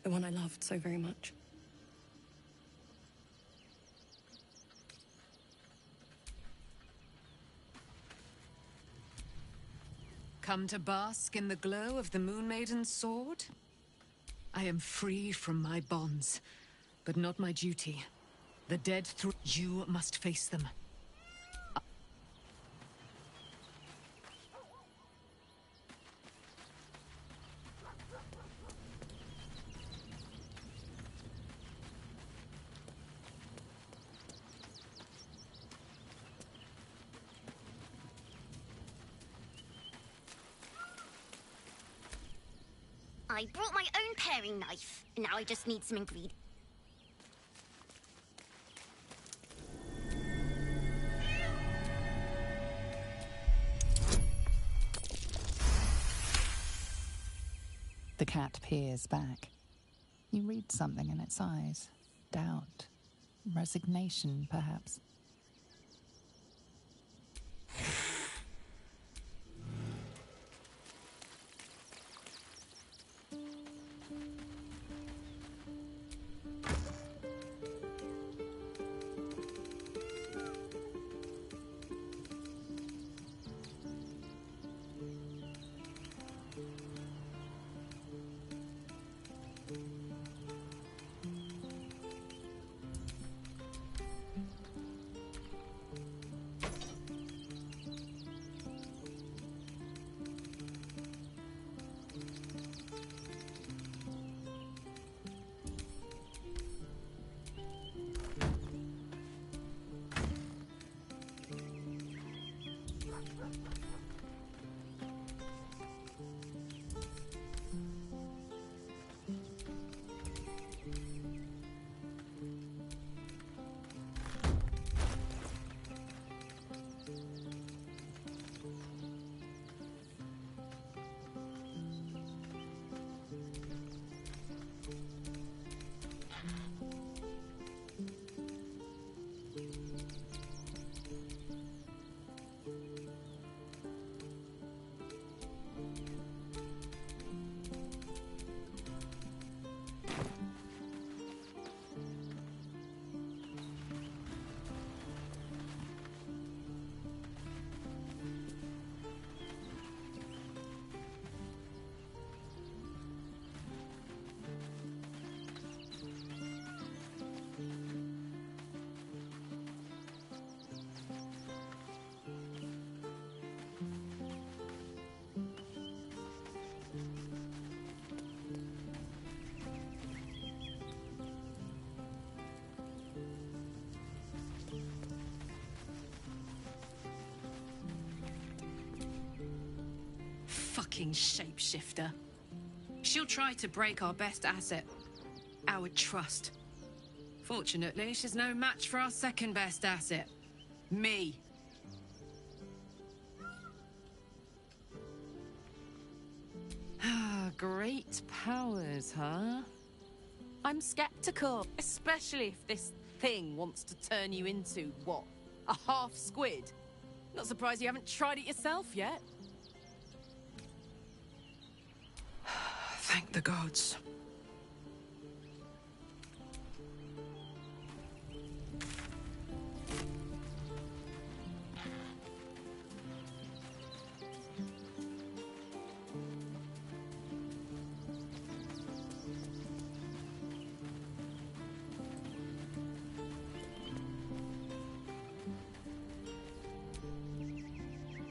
The one I loved so very much. Come to bask in the glow of the Moon Maiden's sword? I am free from my bonds, but not my duty. The dead through you must face them. I brought my own paring knife. Now I just need some ingredients. The cat peers back. You read something in its eyes. Doubt. Resignation, perhaps. fucking shapeshifter. She'll try to break our best asset, our trust. Fortunately, she's no match for our second best asset, me. Great powers, huh? I'm skeptical, especially if this thing wants to turn you into, what, a half squid? Not surprised you haven't tried it yourself yet. Thank the gods.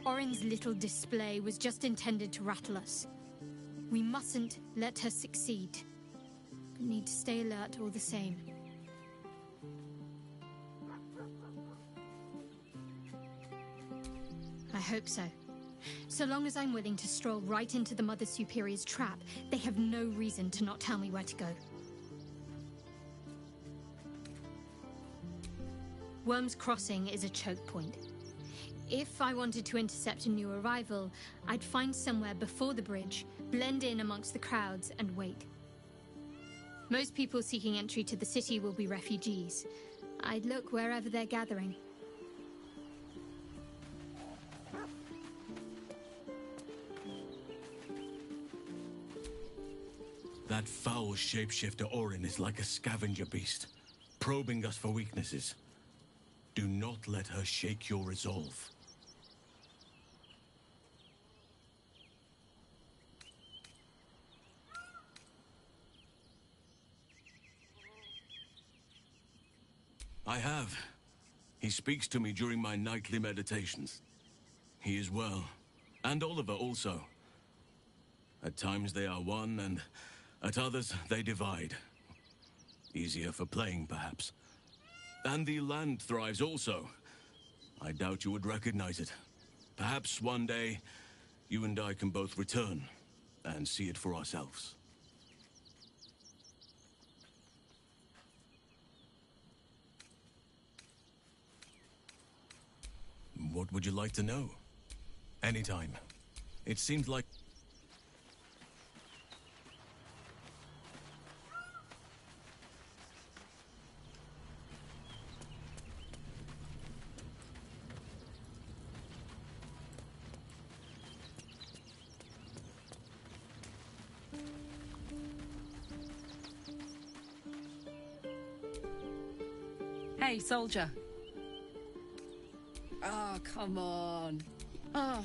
Orin's little display was just intended to rattle us. We mustn't let her succeed. We need to stay alert all the same. I hope so. So long as I'm willing to stroll right into the Mother Superior's trap, they have no reason to not tell me where to go. Worm's Crossing is a choke point. If I wanted to intercept a new arrival, I'd find somewhere before the bridge, blend in amongst the crowds, and wait. Most people seeking entry to the city will be refugees. I'd look wherever they're gathering. That foul shapeshifter Orin is like a scavenger beast, probing us for weaknesses. Do not let her shake your resolve. I have. He speaks to me during my nightly meditations. He is well. And Oliver also. At times they are one, and at others they divide. Easier for playing, perhaps. And the land thrives also. I doubt you would recognize it. Perhaps one day, you and I can both return and see it for ourselves. What would you like to know? Anytime. It seems like... Hey, soldier. Oh, come on. Oh,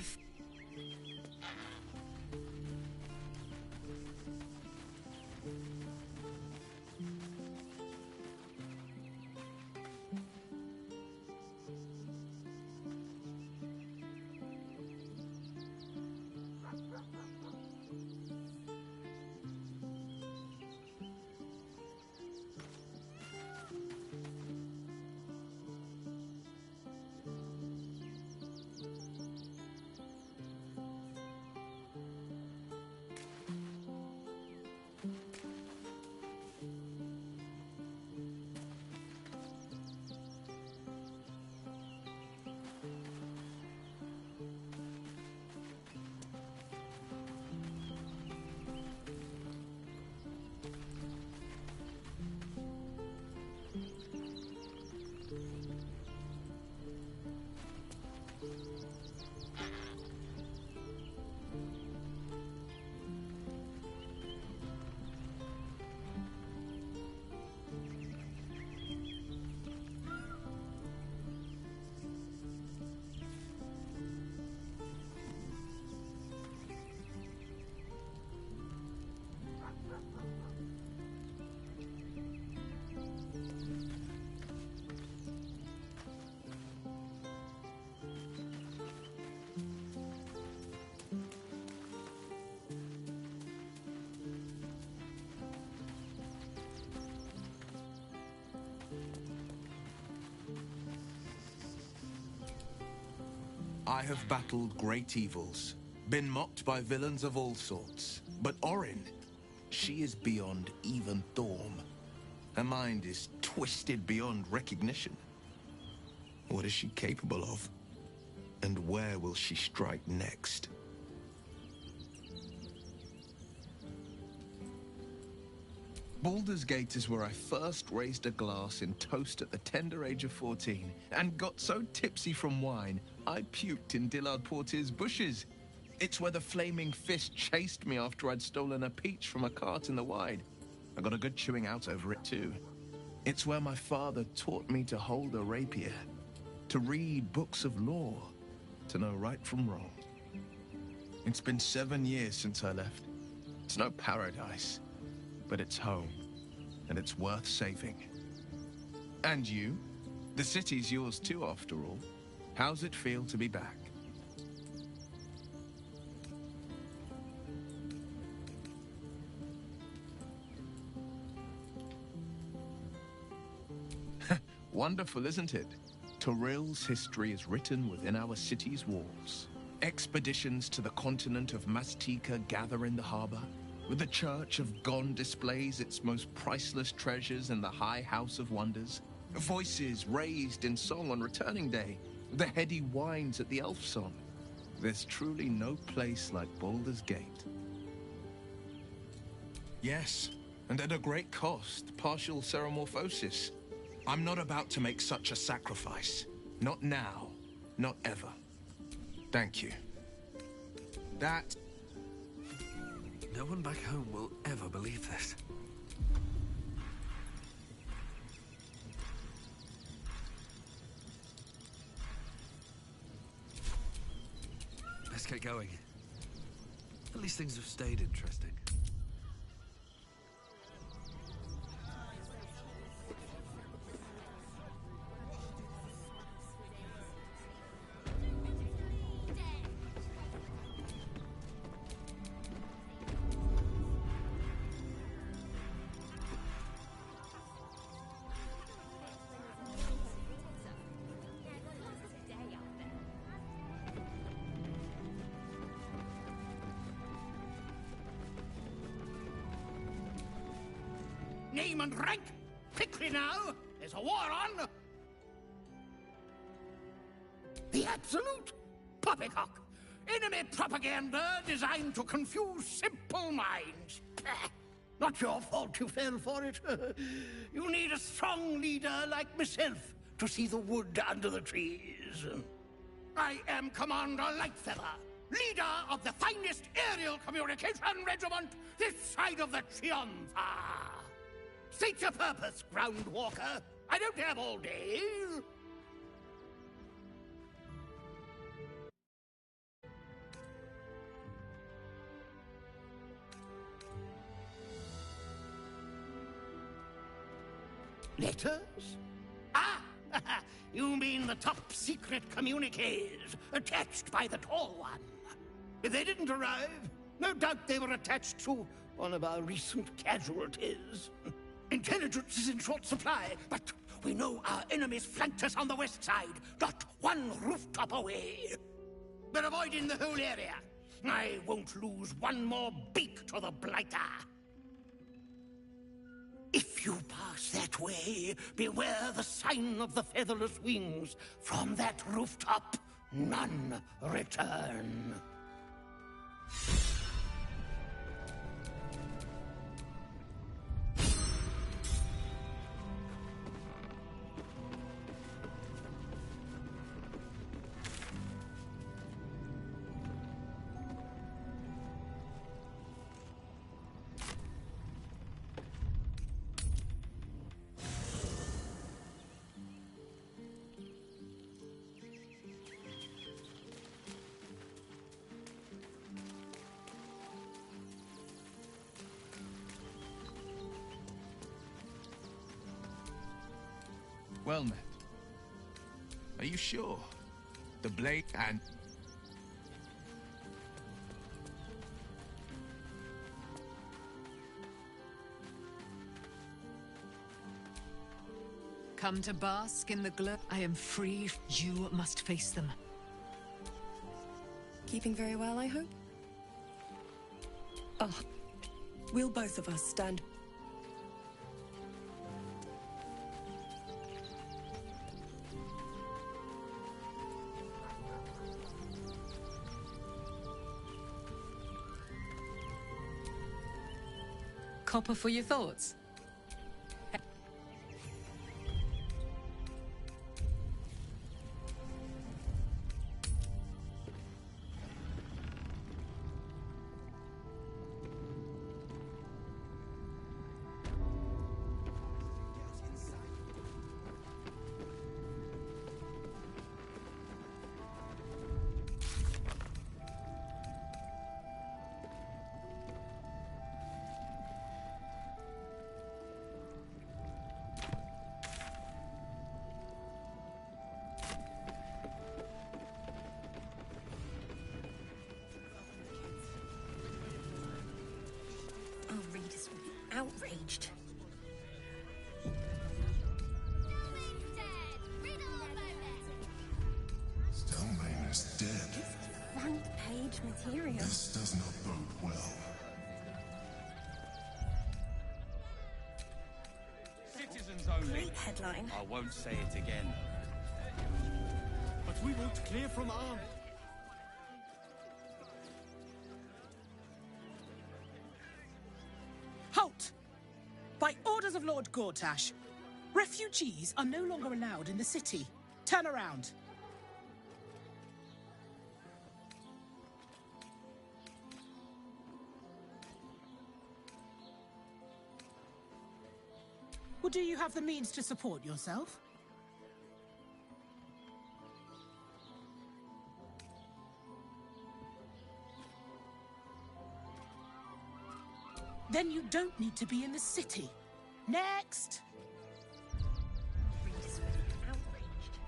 I have battled great evils, Been mocked by villains of all sorts. But Orin, she is beyond even Thorm. Her mind is twisted beyond recognition. What is she capable of? And where will she strike next? Baldur's Gate is where I first raised a glass in toast at the tender age of 14 and got so tipsy from wine, I puked in Dillard Portier's bushes. It's where the flaming fist chased me after I'd stolen a peach from a cart in the Wide. I got a good chewing out over it too. It's where my father taught me to hold a rapier, to read books of law, to know right from wrong. It's been 7 years since I left. It's no paradise, but it's home, and it's worth saving. And you? The city's yours too, after all. How's it feel to be back? Wonderful, isn't it? Torril's history is written within our city's walls. Expeditions to the continent of Mastika gather in the harbor, where the Church of Gon displays its most priceless treasures in the High House of Wonders. Voices raised in song on Returning Day, the heady wines at the Elf Song. There's truly no place like Baldur's Gate. Yes, and at a great cost, partial ceremorphosis. I'm not about to make such a sacrifice. Not now, not ever. Thank you. That... No one back home will ever believe this. Let's get going. At least things have stayed interesting. Name and rank! Quickly now! There's a war on! The absolute poppycock! Enemy propaganda designed to confuse simple minds. Not your fault you fell for it. You need a strong leader like myself to see the wood under the trees. I am Commander Lightfeather, leader of the finest aerial communication regiment this side of the Triumpha. State your purpose, Groundwalker. I don't have all day. Letters? Ah! You mean the top-secret communiques attached by the Tall One. If they didn't arrive, no doubt they were attached to one of our recent casualties. Intelligence is in short supply, but we know our enemies flanked us on the west side, not one rooftop away. We're avoiding the whole area. I won't lose one more beak to the Blighter. If you pass that way, beware the sign of the featherless wings. From that rooftop, none return. Well met. Are you sure? The blade and... Come to bask in the glow. I am free. You must face them. Keeping very well, I hope? Will both of us stand? Copper for your thoughts? Our readers will be outraged. Stelmane is dead. Front page material. This does not bode well. Citizens only. Great headline. I won't say it again. But we won't clear from arm. Halt! By orders of Lord Gortash, refugees are no longer allowed in the city. Turn around. Well, do you have the means to support yourself? Then you don't need to be in the city. Next! Readers will be outraged.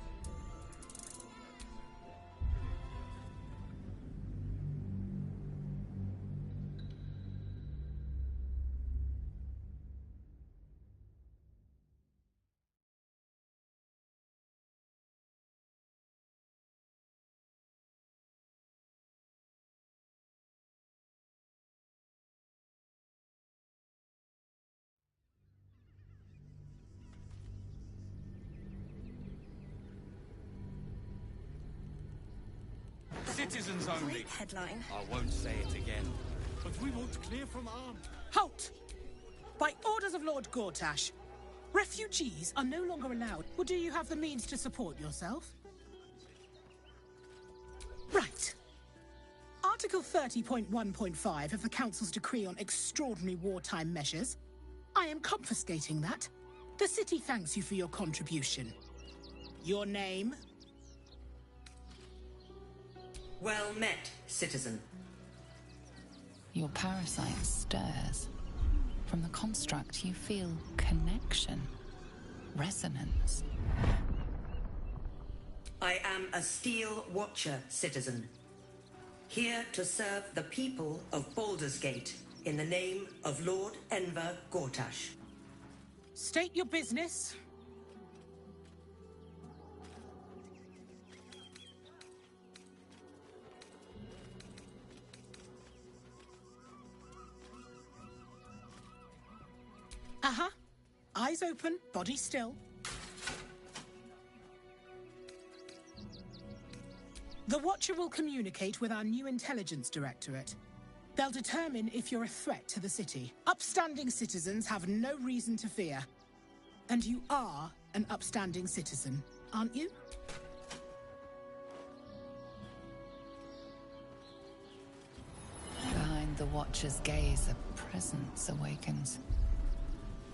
Citizens only. Great headline. I won't say it again. But we won't clear from arm. Halt! By orders of Lord Gortash, refugees are no longer allowed. Well, do you have the means to support yourself? Right. Article 30.1.5 of the Council's Decree on Extraordinary Wartime Measures. I am confiscating that. The city thanks you for your contribution. Your name? Well met, citizen. Your parasite stirs. From the construct, you feel connection, resonance. I am a Steel Watcher, citizen. Here to serve the people of Baldur's Gate in the name of Lord Enver Gortash. State your business. Uh-huh. Eyes open, body still. The Watcher will communicate with our new intelligence directorate. They'll determine if you're a threat to the city. Upstanding citizens have no reason to fear. And you are an upstanding citizen, aren't you? Behind the Watcher's gaze, a presence awakens.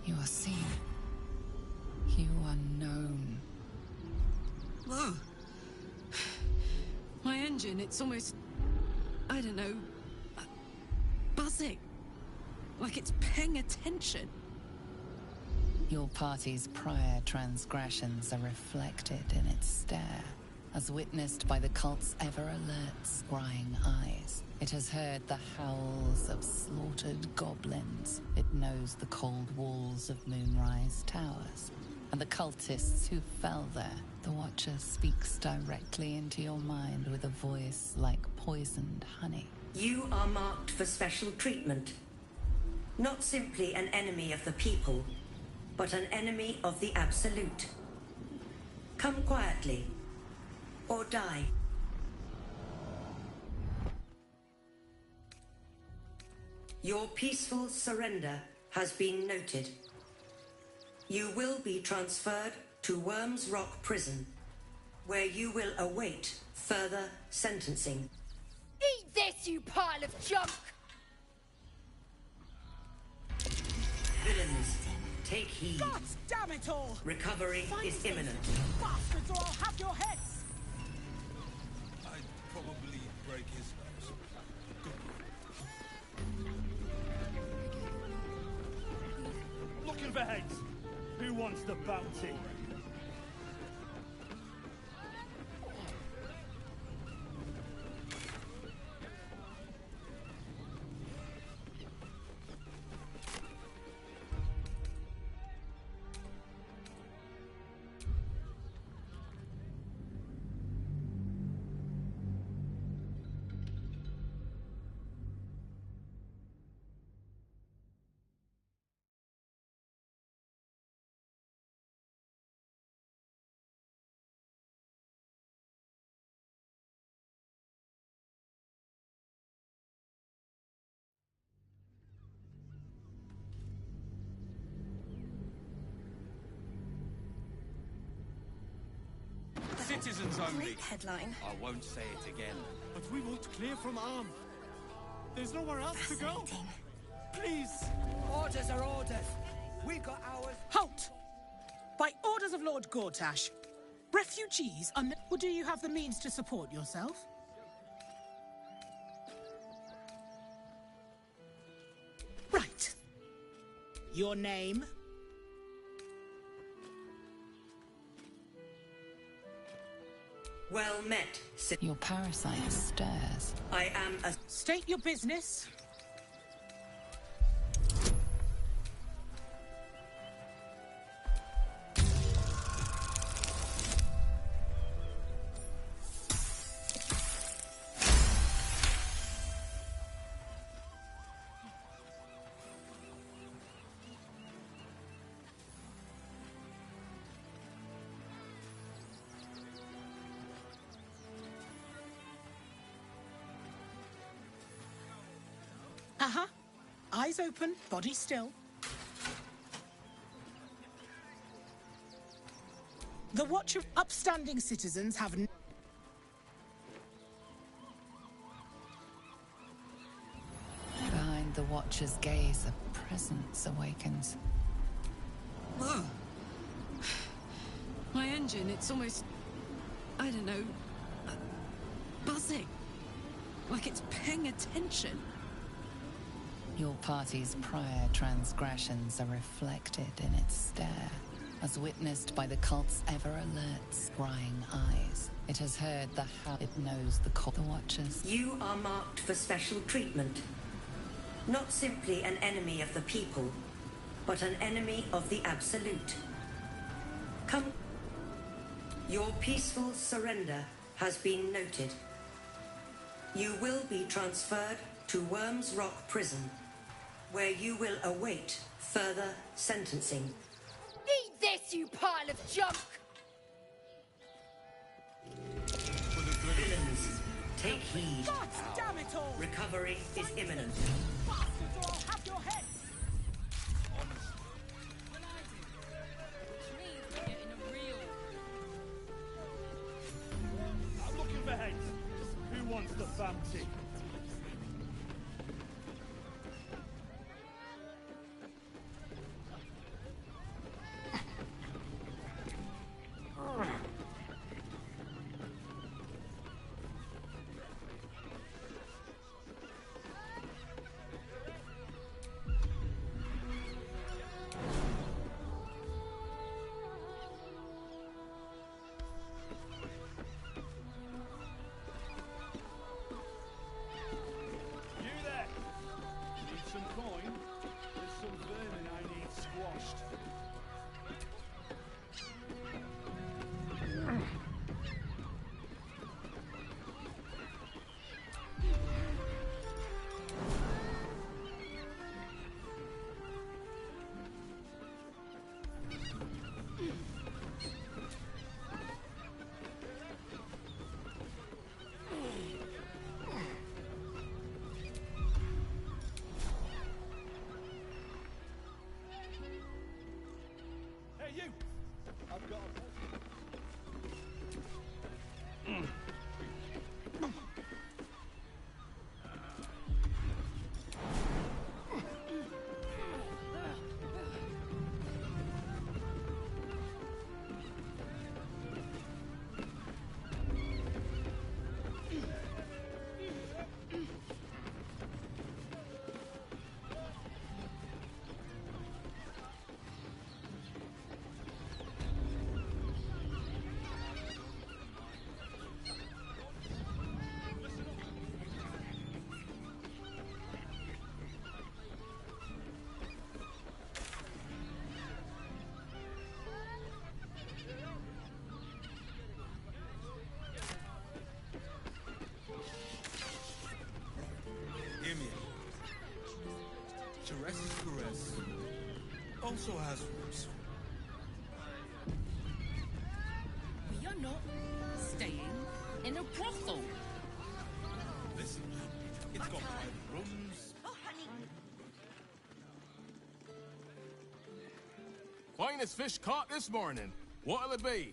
You are seen. You are known. Whoa. My engine, it's almost... I don't know... buzzing. Like it's paying attention. Your party's prior transgressions are reflected in its stare, as witnessed by the cult's ever-alert, scrying eyes. It has heard the howls of slaughtered goblins. It knows the cold walls of Moonrise Towers, and the cultists who fell there. The Watcher speaks directly into your mind with a voice like poisoned honey. You are marked for special treatment. Not simply an enemy of the people, but an enemy of the Absolute. Come quietly, or die. Your peaceful surrender has been noted. You will be transferred to Worms Rock Prison, where you will await further sentencing. Eat this, you pile of junk! Villains, take heed. God damn it all! Recovery is imminent. Bastards, or I'll have your heads! I'd probably break his nose. Looking for heads. Who wants the bounty? Citizens only. Headline. I won't say it again. But we want clear from arm. There's nowhere else to go. Please. Orders are orders. We've got ours. Halt! By orders of Lord Gortash, refugees are... Or do you have the means to support yourself? Right. Your name? Well met, Your parasite stirs. I am a... State your business. Uh-huh. Eyes open, body still. The watch of upstanding citizens have... Behind the watcher's gaze, a presence awakens. Whoa. My engine, it's almost... I don't know... buzzing. Like it's paying attention. Your party's prior transgressions are reflected in its stare, as witnessed by the cult's ever-alert, scrying eyes. It has heard the how it knows the call. The Watchers. You are marked for special treatment. Not simply an enemy of the people, but an enemy of the Absolute. Come. Your peaceful surrender has been noted. You will be transferred to Worms Rock Prison, where you will await further sentencing. Eat this, you pile of junk! Villains, take heed. God damn it all! Recovery is imminent. Bastards, or I'll have your heads! I'm looking for heads. Who wants the bounty? also has roots. We are not staying in a brothel. Listen, it's got private rooms. Oh, honey. Finest fish caught this morning. What'll it be?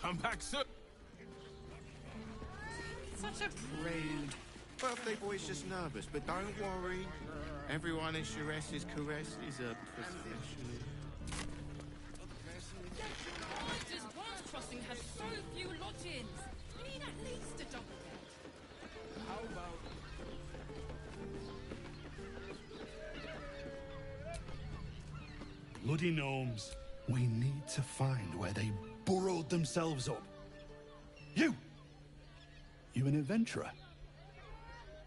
Come back soon. Such a prude. Birthday boy's just nervous, but don't worry. Everyone in Sharess's caress is a professional. Balder's Bronze Crossing has so few lodgings. We need at least a double bed. How about... Bloody gnomes. We need to find where they burrowed themselves up. You! You an adventurer?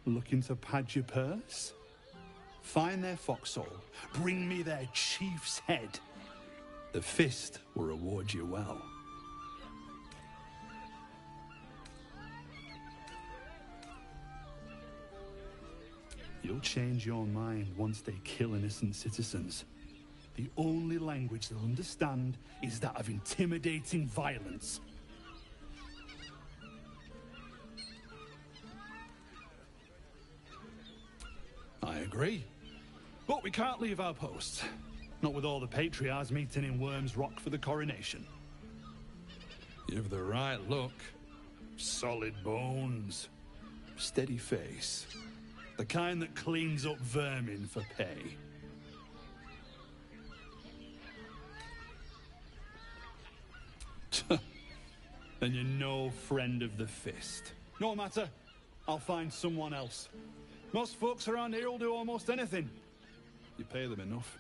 Looking to pad your purse? Find their foxhole. Bring me their chief's head. The fist will reward you well. You'll change your mind once they kill innocent citizens. The only language they'll understand is that of intimidating violence. I agree. But we can't leave our posts. Not with all the patriarchs meeting in Worm's Rock for the coronation. You've the right look. Solid bones. Steady face. The kind that cleans up vermin for pay. Then you're no friend of the fist. No matter. I'll find someone else. Most folks around here will do almost anything. You pay them enough.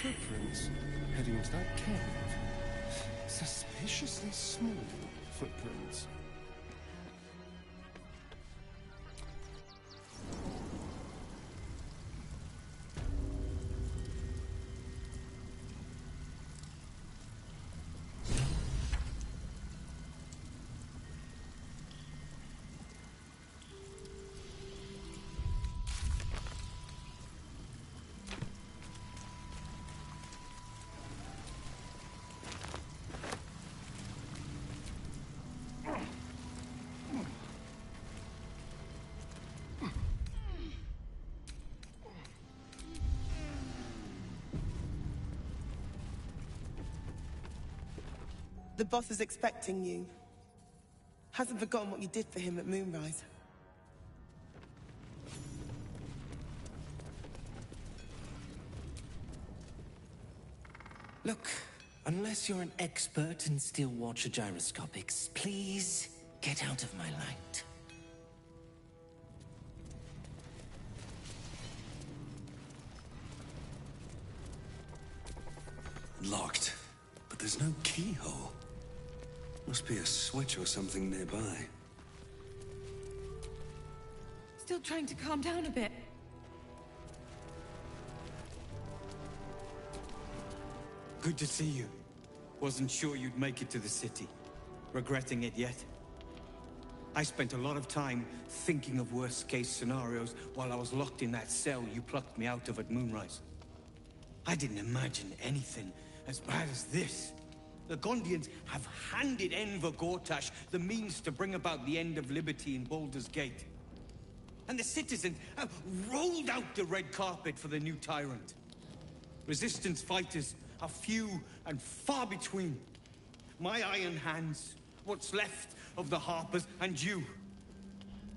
Footprints heading into that cave. Suspiciously small footprints. The boss is expecting you. Hasn't forgotten what you did for him at Moonrise. Look, unless you're an expert in steel watcher gyroscopics, please get out of my light. Locked, but there's no keyhole. Must be a switch or something nearby. Still trying to calm down a bit. Good to see you. Wasn't sure you'd make it to the city. Regretting it yet? I spent a lot of time thinking of worst-case scenarios while I was locked in that cell you plucked me out of at Moonrise. I didn't imagine anything as bad as this. The Gondians have handed Enver Gortash the means to bring about the end of liberty in Baldur's Gate. And the citizens have rolled out the red carpet for the new tyrant. Resistance fighters are few and far between. My iron hands, what's left of the Harpers, and you,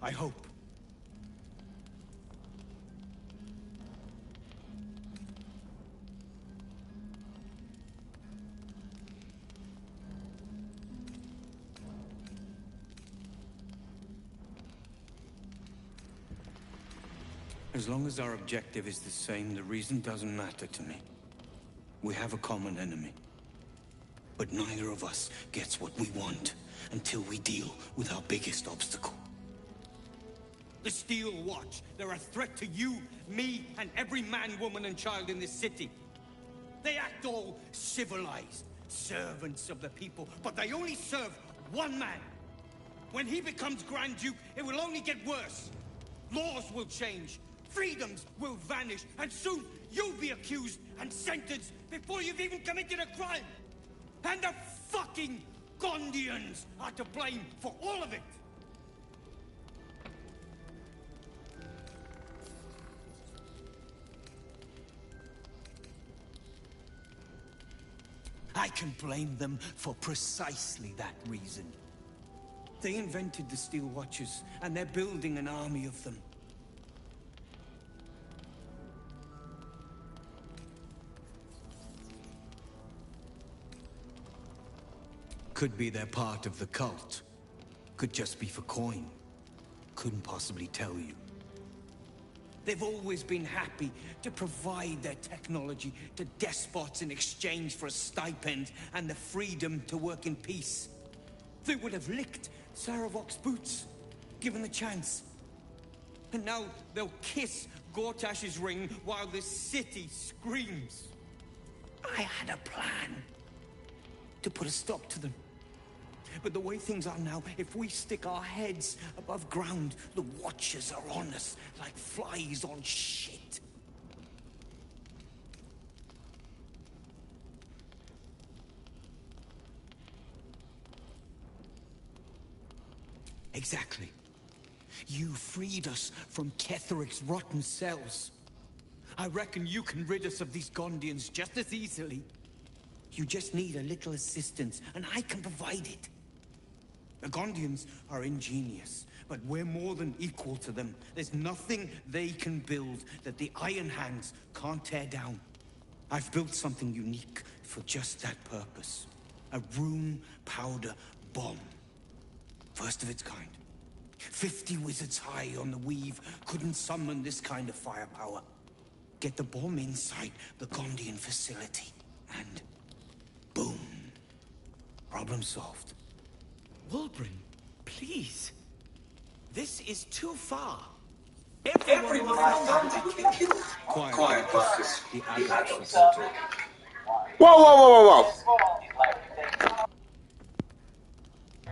I hope. As long as our objective is the same, the reason doesn't matter to me. We have a common enemy. But neither of us gets what we want until we deal with our biggest obstacle. The Steel Watch. They're a threat to you, me, and every man, woman, and child in this city. They act all civilized, servants of the people, but they only serve one man. When he becomes Grand Duke, it will only get worse. Laws will change, freedoms will vanish, and soon you'll be accused and sentenced before you've even committed a crime. And the fucking Gondians are to blame for all of it. I can blame them for precisely that reason. They invented the Steel Watchers, and they're building an army of them. Could be they're part of the cult. Could just be for coin. Couldn't possibly tell you. They've always been happy to provide their technology to despots in exchange for a stipend and the freedom to work in peace. They would have licked Saravok's boots, given the chance. And now they'll kiss Gortash's ring while the city screams. I had a plan to put a stop to them. But the way things are now, if we stick our heads above ground, the Watchers are on us like flies on shit. Exactly. You freed us from Ketheric's rotten cells. I reckon you can rid us of these Gondians just as easily. You just need a little assistance, and I can provide it. The Gondians are ingenious, but we're more than equal to them. There's nothing they can build that the Iron Hands can't tear down. I've built something unique for just that purpose. A room powder bomb. First of its kind. 50 wizards high on the weave couldn't summon this kind of firepower. Get the bomb inside the Gondian facility, and boom. Problem solved. Wulbren, please. This is too far. Everyone I found will be killed. Quiet, Busters. The adults. Whoa.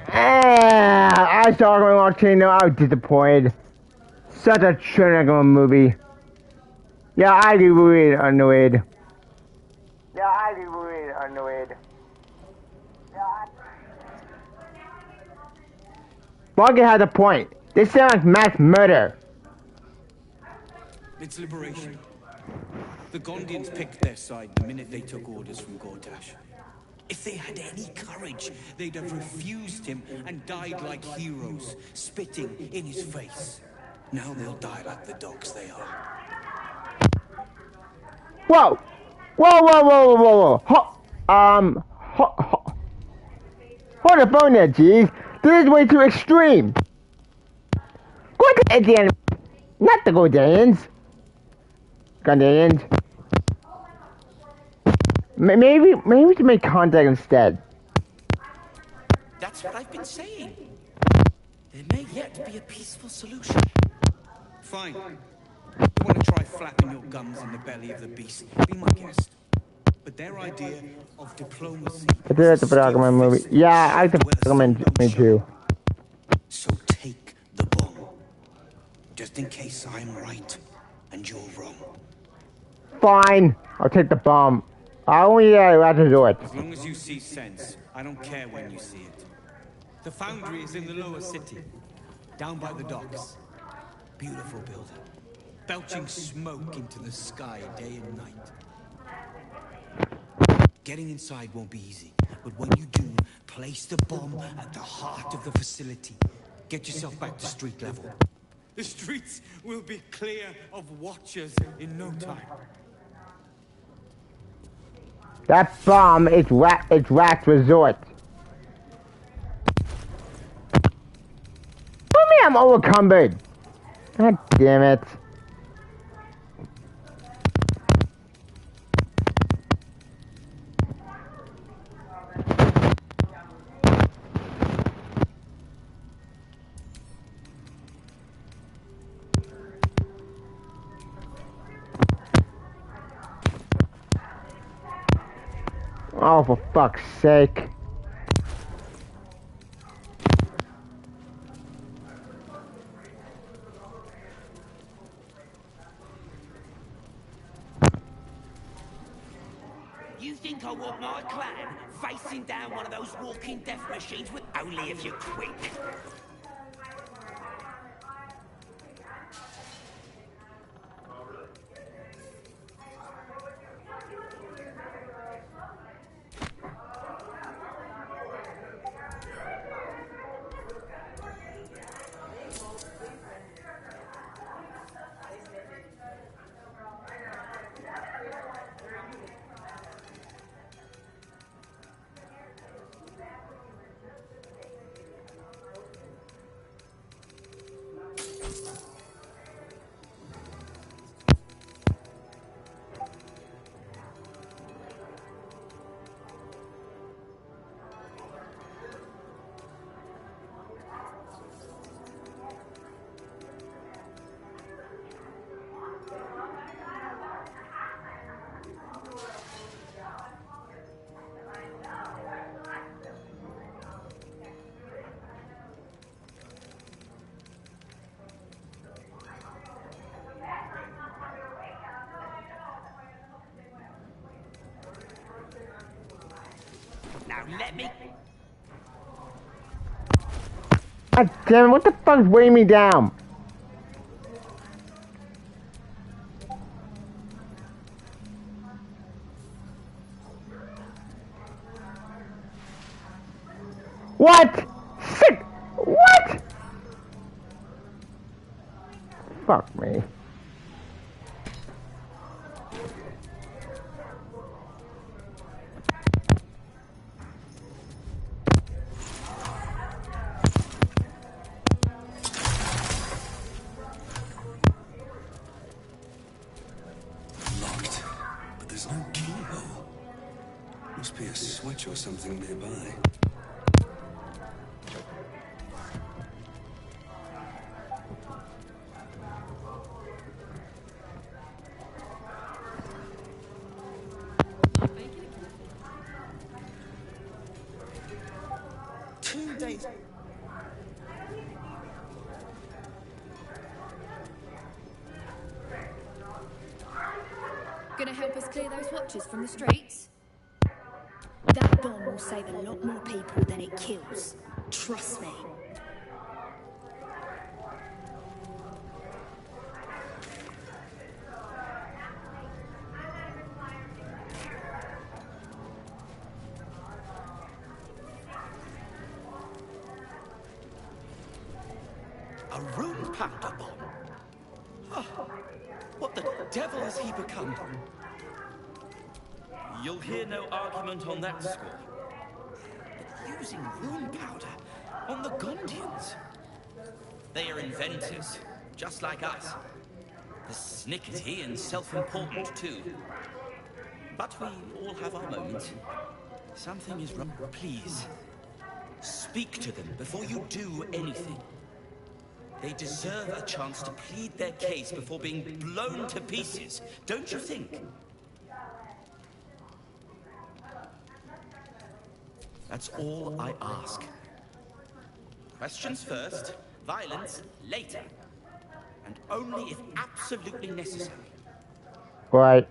I saw Going Volcano, I was disappointed. Such a Chernobyl movie. Yeah, I get really annoyed. Bucket has a point. This sounds like mass murder. It's liberation. The Gondians picked their side the minute they took orders from Gortash. If they had any courage, they'd have refused him and died like heroes, spitting in his face. Now they'll die like the dogs they are. Whoa! Hold the phone there, jeez. This is way too extreme. Gortash is the enemy, not the Gondians. Maybe we should make contact instead. That's what I've been saying. There may yet be a peaceful solution. Fine. You want to try flapping your gums in the belly of the beast? Be my guest. But their idea of diplomacy... I do have to put my movie. Yeah, I have to put them in me too. So take the bomb. Just in case I'm right and you're wrong. Fine. I'll take the bomb. I only have to do it. As long as you see sense, I don't care when you see it. The foundry is in the lower city, down by the docks. Beautiful building, belching smoke into the sky day and night. Getting inside won't be easy, but when you do, place the bomb at the heart of the facility. Get yourself back to street level. The streets will be clear of watchers in no time. That bomb is last resort. Tell me I'm overcumbered. God damn it. Oh, for fuck's sake. You think I want my clan facing down one of those walking death machines with only if you're quick? Now let me... God damn it, what the fuck's weighing me down? What? Shit! What? Fuck me. Locked, but there's no keyhole. Must be a switch or something nearby. Gonna help us clear those watchers from the streets? That bomb will save a lot more people than it kills. Trust me. A rune powder bomb? Oh, what the devil has he become? You'll hear no argument on that score. But using rune powder on the Gondians? They are inventors, just like us. They're snickety and self-important too. But we all have our moments. Something is wrong. Please, speak to them before you do anything. They deserve a chance to plead their case before being blown to pieces, don't you think? That's all I ask. Questions first, violence later. And only if absolutely necessary. Right.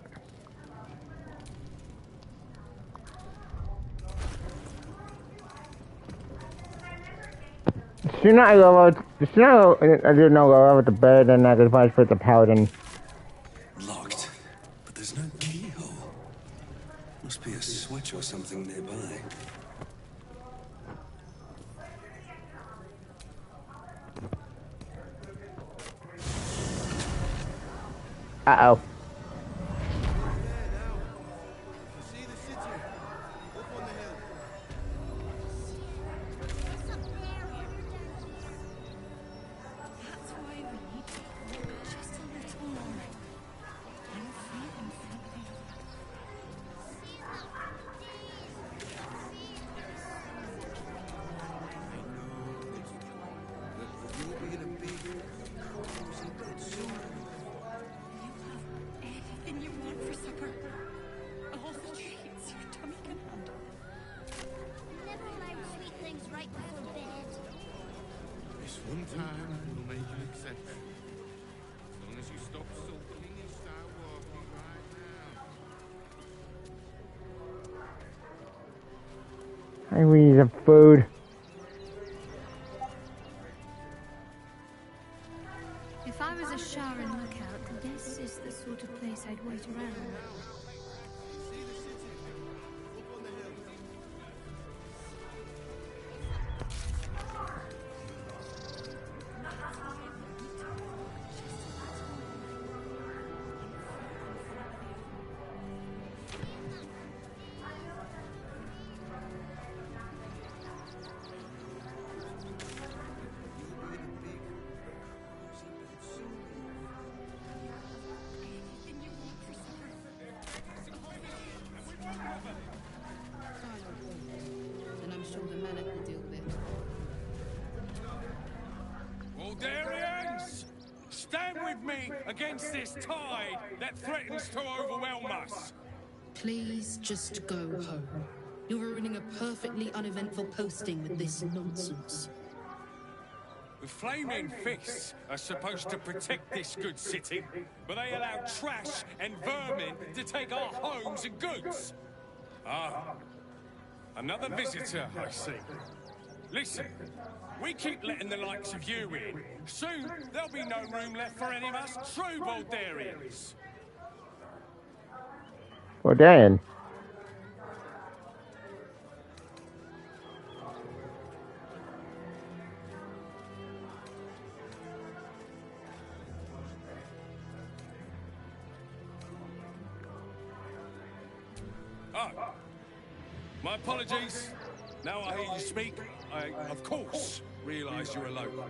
Should I didn't know go over the bed and I could find for the paladin. Locked, but there's no keyhole. Must be a switch or something nearby. Uh-oh. One time we'll make an exception. As long as you stop sulking and start walking right now. I need some food. If I was a Sharon lookout, this is the sort of place I'd wait around. Waldarians! Stand with me against this tide that threatens to overwhelm us! Please just go home. You're ruining a perfectly uneventful posting with this nonsense. The flaming fists are supposed to protect this good city, but they allow trash and vermin to take our homes and goods. Ah, another visitor, I see. Listen, we keep letting the likes of you in. Soon, there'll be no room left for any of us true Baldarians. Well, Dan. Oh, my apologies. Now I hear you speak, I, of course, realise you're a local.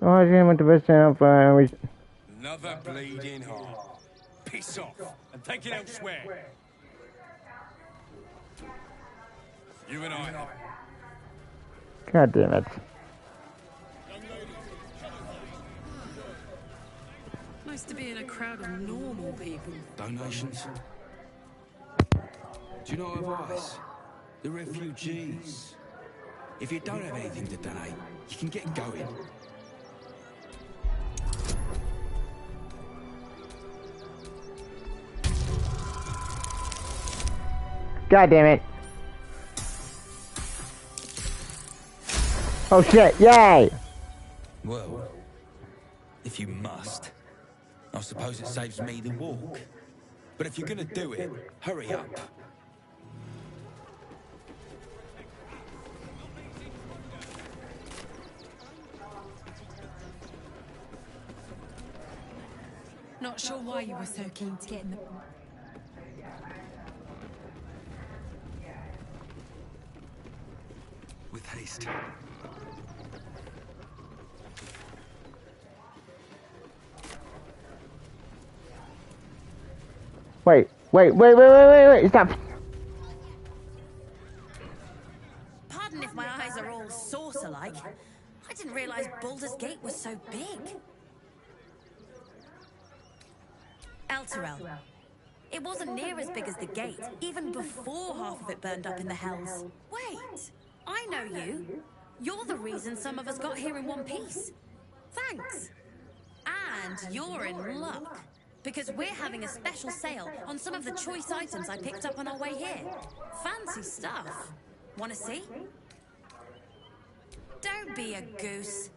Oh, I didn't want to visit up. Another bleeding heart. Piss off and take it elsewhere. You and I. God damn it. Nice to be in a crowd of normal people. Donations? Do you know of ICE? The refugees. If you don't have anything to donate, you can get going. God damn it. Oh shit, yay! Well, if you must. I suppose it saves me the walk. But if you're gonna do it, hurry up. Not sure why you were so keen to get in the... With haste. Wait, stop. Pardon if my eyes are all saucer-like. I didn't realize Baldur Elturel. It wasn't near as big as the gate, even before half of it burned up in the hells. Wait, I know you. You're the reason some of us got here in one piece. Thanks. And you're in luck, because we're having a special sale on some of the choice items I picked up on our way here. Fancy stuff. Wanna see? Don't be a goose.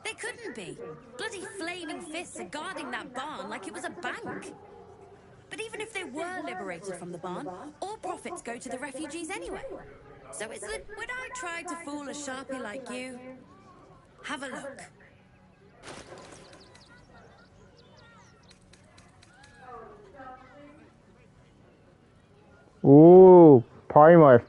They couldn't be. Bloody flaming fists are guarding that barn like it was a bank. But even if they were liberated from the barn, all profits go to the refugees anyway. So would I try to fool a sharpie like you? Have a look. Ooh, polymorph.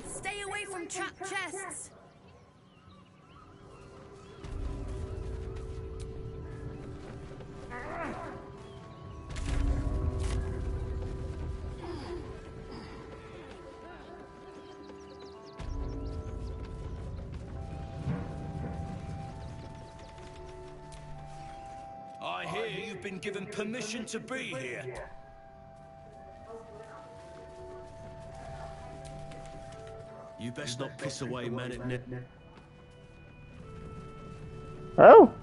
Stay away from trapped chests. I hear you've been given permission to be here. You best not piss away, man at net. Oh.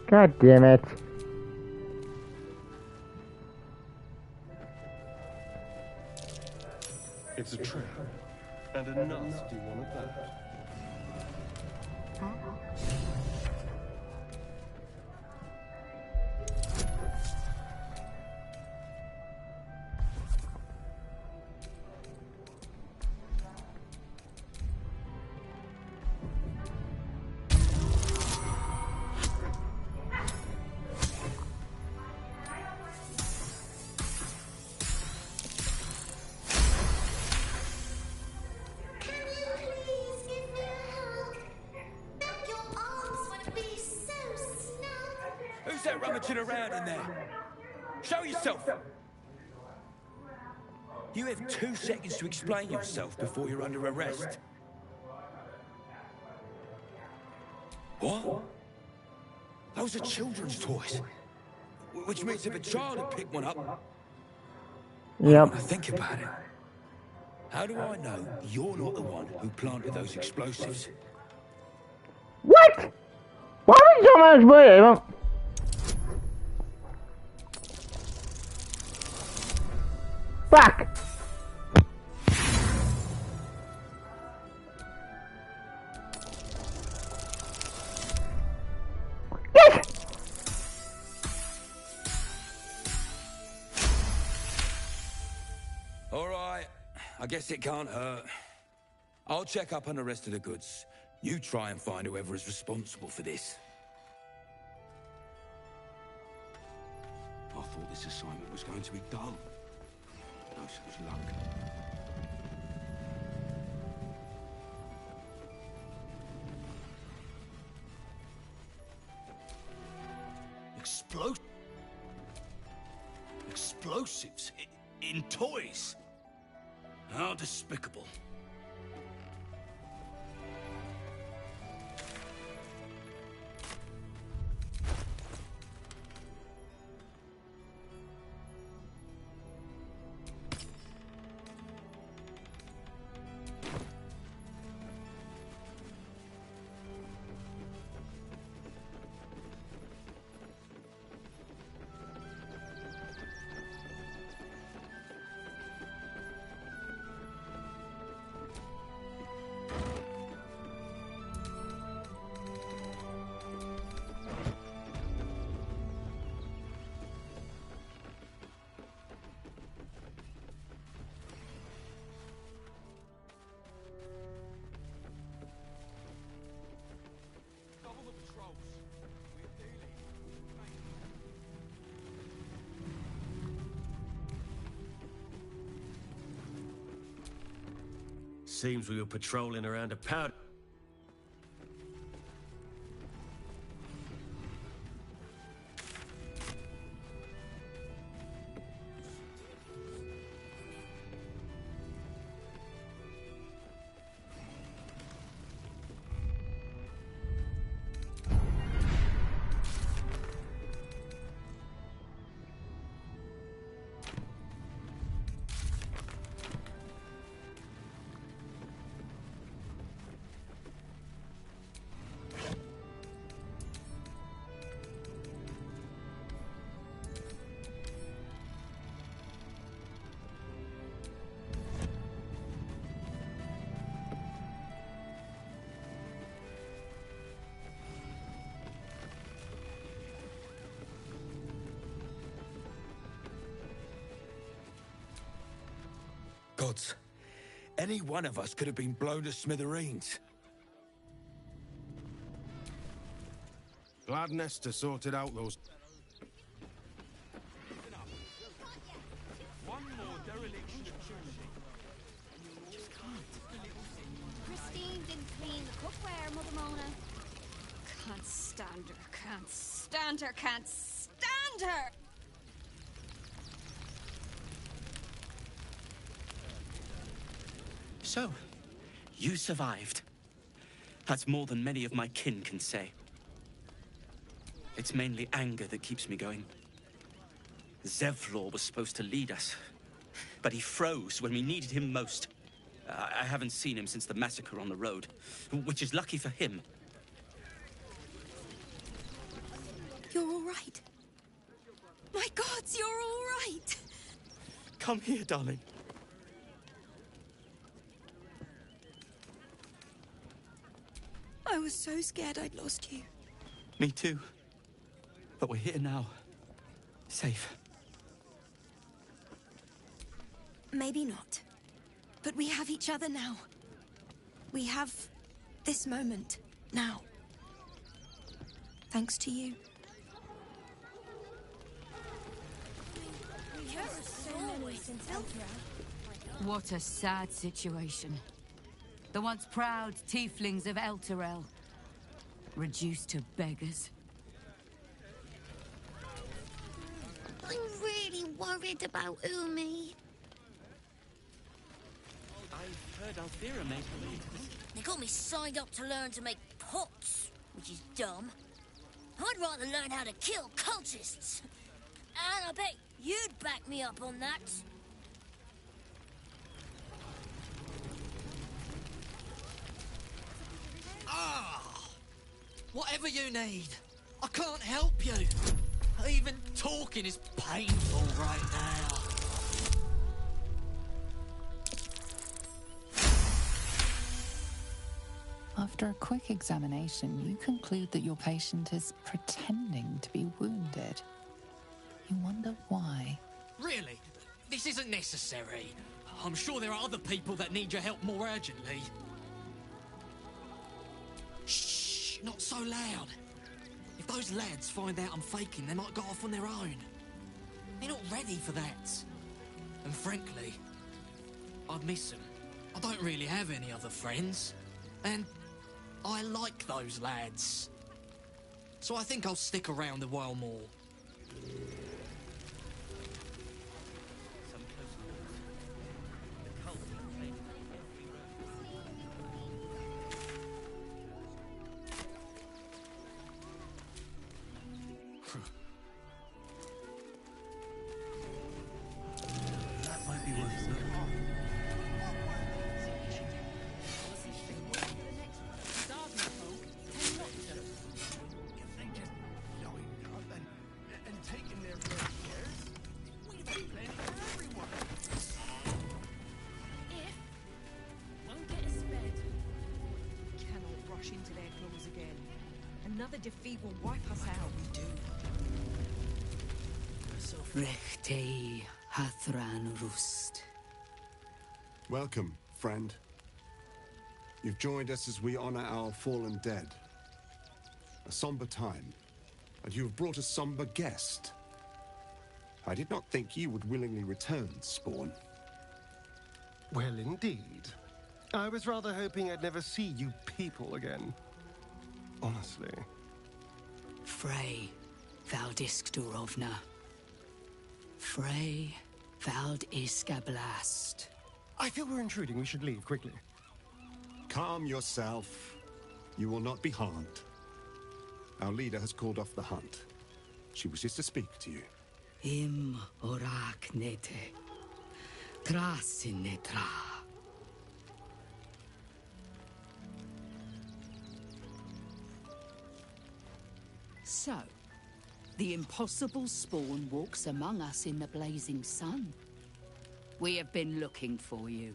God damn it. It's a trap, and a nasty one at that. Who's that rummaging around in there? Show yourself! You have 2 seconds to explain yourself before you're under arrest. What? Those are children's toys. Which means if a child had picked one up... Yep. Think about it. How do I know you're not the one who planted those explosives? What? Why would so much money? Fuck! Yes! All right. I guess it can't hurt. I'll check up on the rest of the goods. You try and find whoever is responsible for this. I thought this assignment was going to be dull. No such luck. Explosives in toys? How despicable. Seems we were patrolling around a powder... Gods, any one of us could have been blown to smithereens. Glad Nestor sorted out those... One more dereliction of charity. Christine didn't clean the cookware, Mother Mona. Can't stand her, can't stand her, can't stand her! So, you survived. That's more than many of my kin can say. It's mainly anger that keeps me going. Zevlor was supposed to lead us, but he froze when we needed him most. I haven't seen him since the massacre on the road, which is lucky for him. You're all right. My gods, you're all right. Come here, darling. I was so scared I'd lost you. Me too. But we're here now. Safe. Maybe not. But we have each other now. We have this moment now. Thanks to you. We heard so many since Elturel. What a sad situation. The once proud tieflings of Elturel, reduced to beggars. I'm really worried about Umi. I've heard Althea made her way into this. They got me signed up to learn to make pots, which is dumb. I'd rather learn how to kill cultists. And I bet you'd back me up on that. Whatever you need. I can't help you. Even talking is painful right now. After a quick examination, you conclude that your patient is pretending to be wounded. You wonder why. Really? This isn't necessary. I'm sure there are other people that need your help more urgently. Shh, not so loud. If those lads find out I'm faking, they might go off on their own. They're not ready for that. And frankly, I miss them. I don't really have any other friends. And I like those lads. So I think I'll stick around a while more. That might be worth it. Into their claws again. Another defeat will wipe us out. Rechte Hathran Rust. Welcome, friend. You've joined us as we honor our fallen dead. A somber time, and you have brought a somber guest. I did not think you would willingly return, Spawn. Well, indeed. I was rather hoping I'd never see you people again. Honestly. Frey Valdiskdurovna. Frey Valdiskablast. I feel we're intruding. We should leave quickly. Calm yourself. You will not be harmed. Our leader has called off the hunt. She wishes to speak to you. Im orak nete. Trasinetra. So, the impossible spawn walks among us in the blazing sun. We have been looking for you.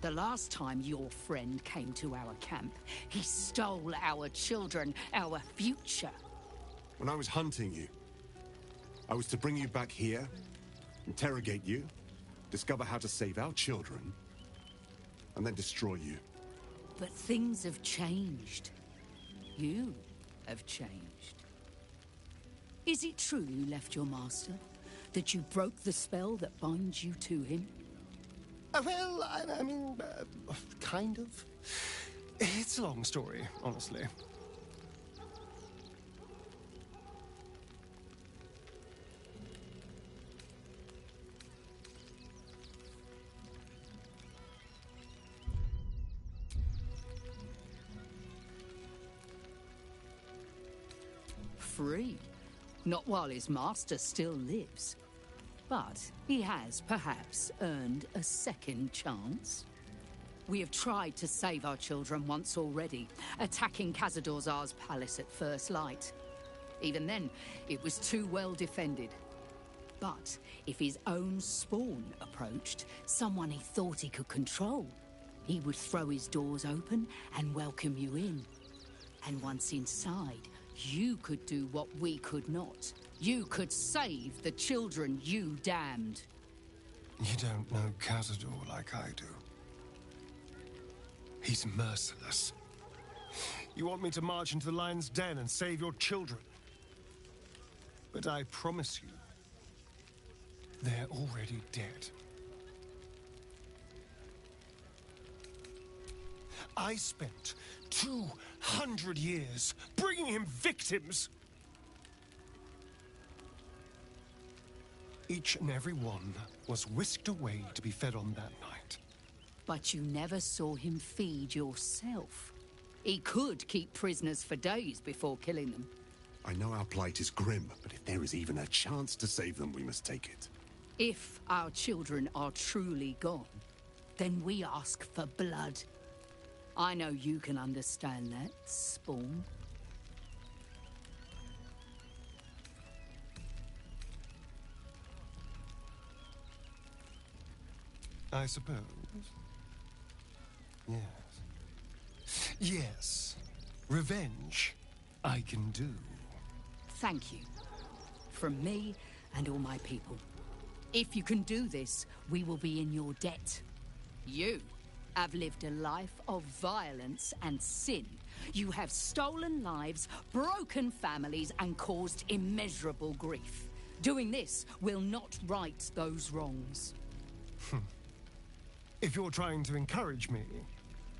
The last time your friend came to our camp, he stole our children, our future. When I was hunting you, I was to bring you back here, interrogate you, discover how to save our children, and then destroy you. But things have changed. You have changed. Is it true you left your master? That you broke the spell that binds you to him? Well, I mean, kind of. It's a long story, honestly. Free. Not while his master still lives. But he has, perhaps, earned a second chance. We have tried to save our children once already, attacking Khazad-dûr'Zar's palace at first light. Even then, it was too well defended. But if his own spawn approached, someone he thought he could control, he would throw his doors open and welcome you in. And once inside, you could do what we could not. You could save the children you damned. You don't know Khazad-dûr like I do. He's merciless. You want me to march into the lion's den and save your children? But I promise you, they're already dead. I spent 200 years bringing him victims. Each and every one was whisked away to be fed on that night. But you never saw him feed yourself. He could keep prisoners for days before killing them. I know our plight is grim, but if there is even a chance to save them, we must take it. If our children are truly gone, then we ask for blood. I know you can understand that, Spawn. I suppose. Yes. Yes. Revenge, I can do. Thank you. From me and all my people. If you can do this, we will be in your debt. You have lived a life of violence and sin. You have stolen lives, broken families, and caused immeasurable grief. Doing this will not right those wrongs. If you're trying to encourage me,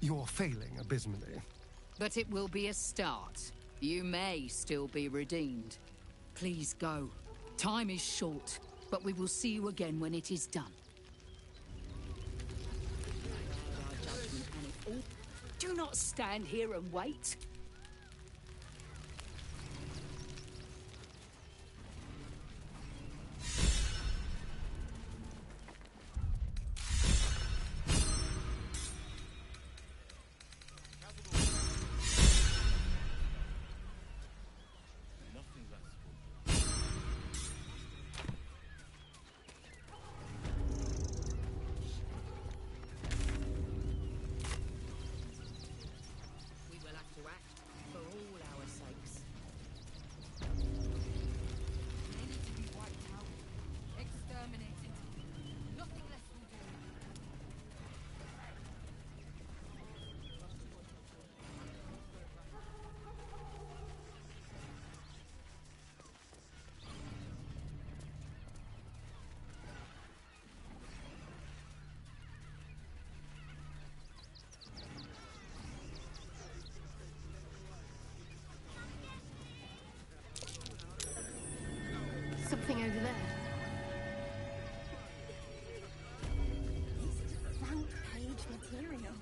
you're failing abysmally. But it will be a start. You may still be redeemed. Please go. Time is short, but we will see you again when it is done. Do not stand here and wait. Something over there. Front page material.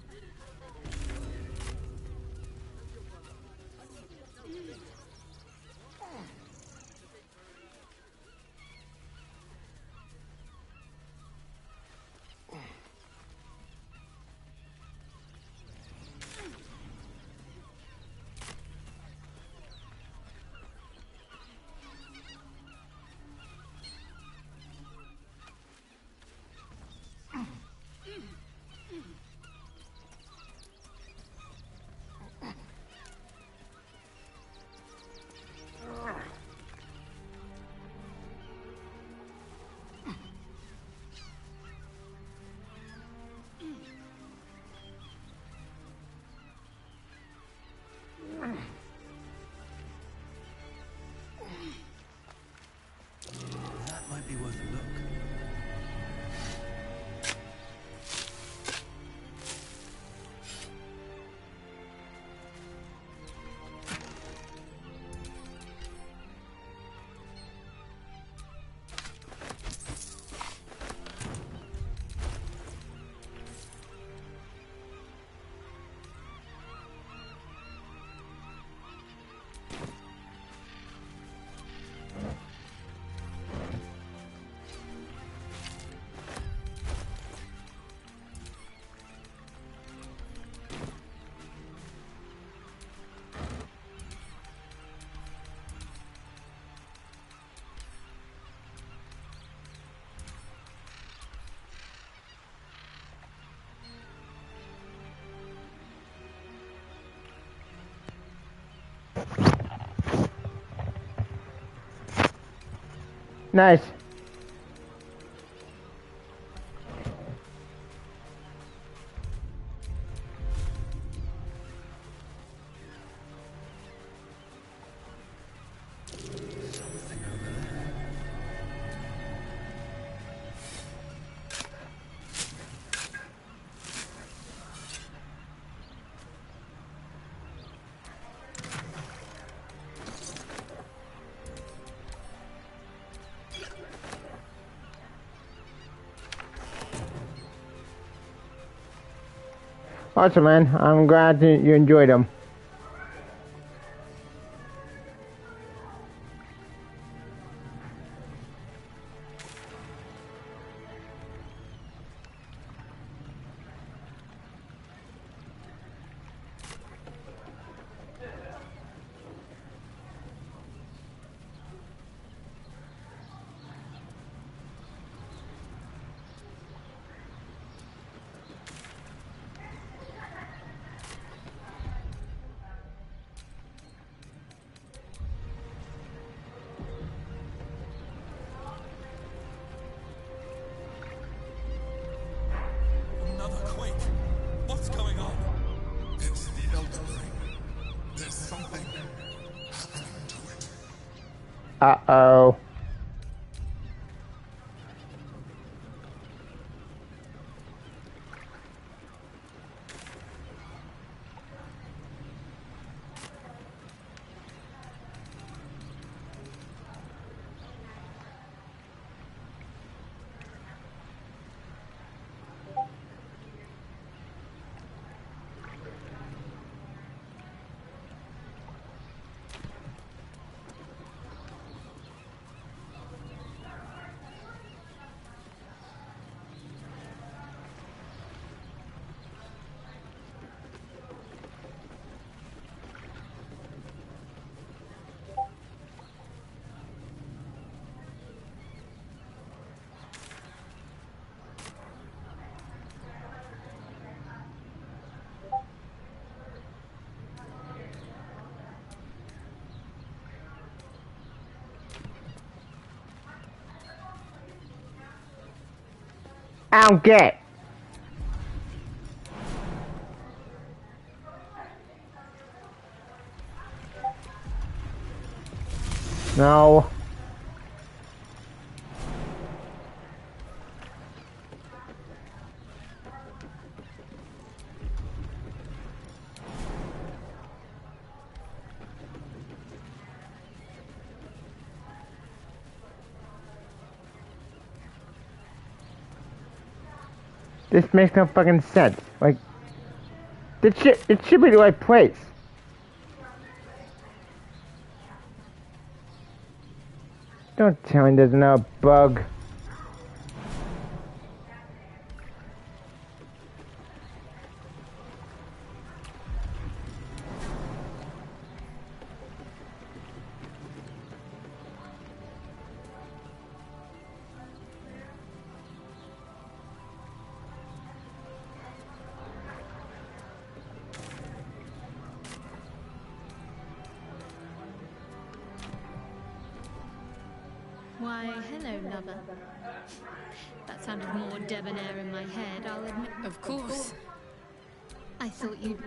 That might be worth a look. Nice. Awesome, man. I'm glad that you enjoyed them. Uh-oh. I don't get it. No. This makes no fucking sense. Like, it should be the right place. Don't tell me there's no bug. Why, hello, lover. That sounded more debonair in my head, I'll admit. Of course. I thought you'd...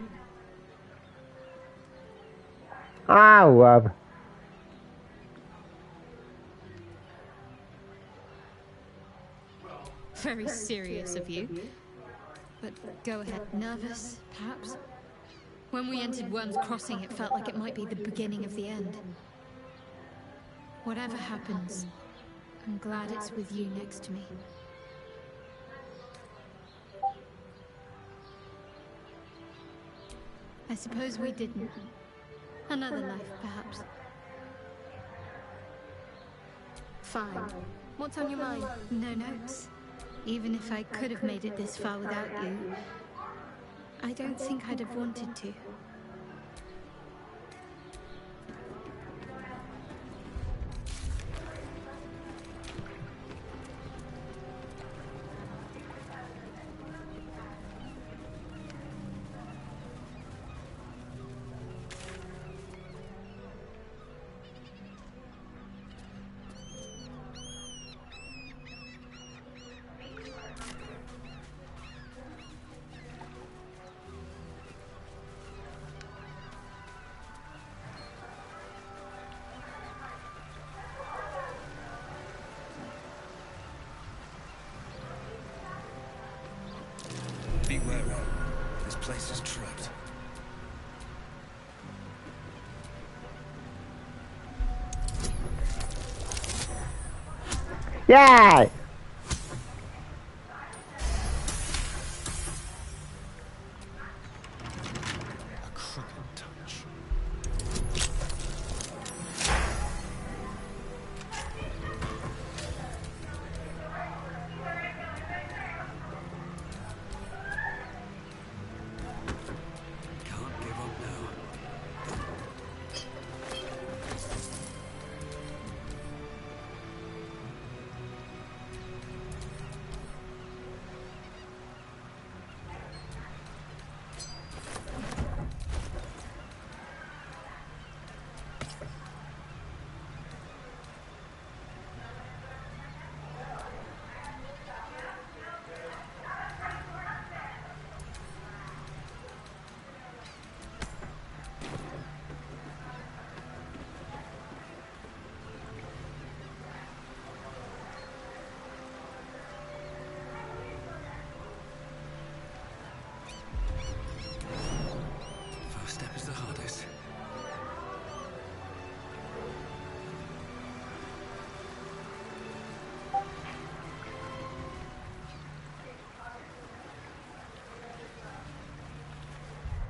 Ah, love. Very serious of you. But go ahead. Nervous, perhaps? When we entered Worm's Crossing, it felt like it might be the beginning of the end. Whatever happens, I'm glad it's with you next to me. I suppose we didn't. Another life, perhaps. Fine. What's on your mind? No notes. Even if I could have made it this far without you, I don't think I'd have wanted to. Be wary. This place is trapped. Yeah! A crooked touch. Can't give up now.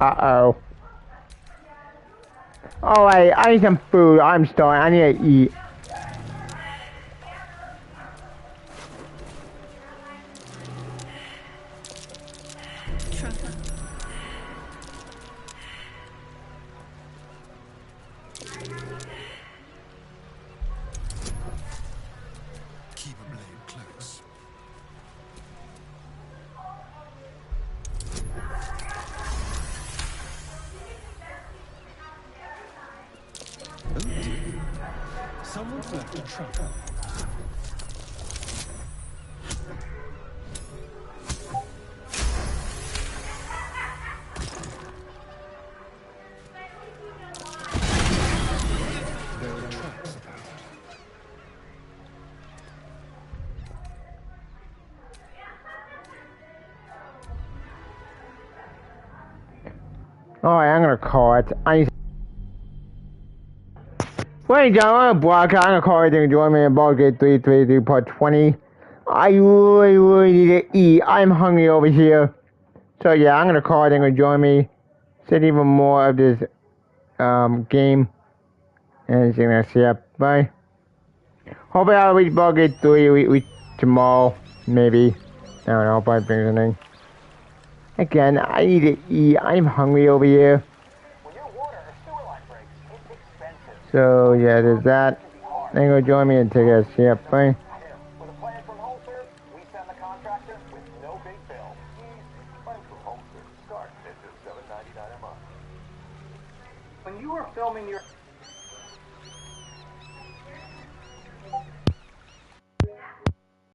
Uh-oh. Oh, wait, I need some food. I'm starving. I need to eat. Keep a blade close. Oh dear. Someone's left a trap. There are traps about. Alright, I'm gonna call it. Wait, I'm gonna call it and join me in Baldur 333 part 20. I really need to eat. I'm hungry over here. So yeah, I'm gonna call it and join me. Said even more of this game. And see you next year. Bye. Hopefully I'll reach Baldur 3 tomorrow. Maybe. I don't know, probably brings anything. Again, I need to eat. I'm hungry over here. So yeah, there's that. Then go join me and take us. Yeah, bye. When you are filming your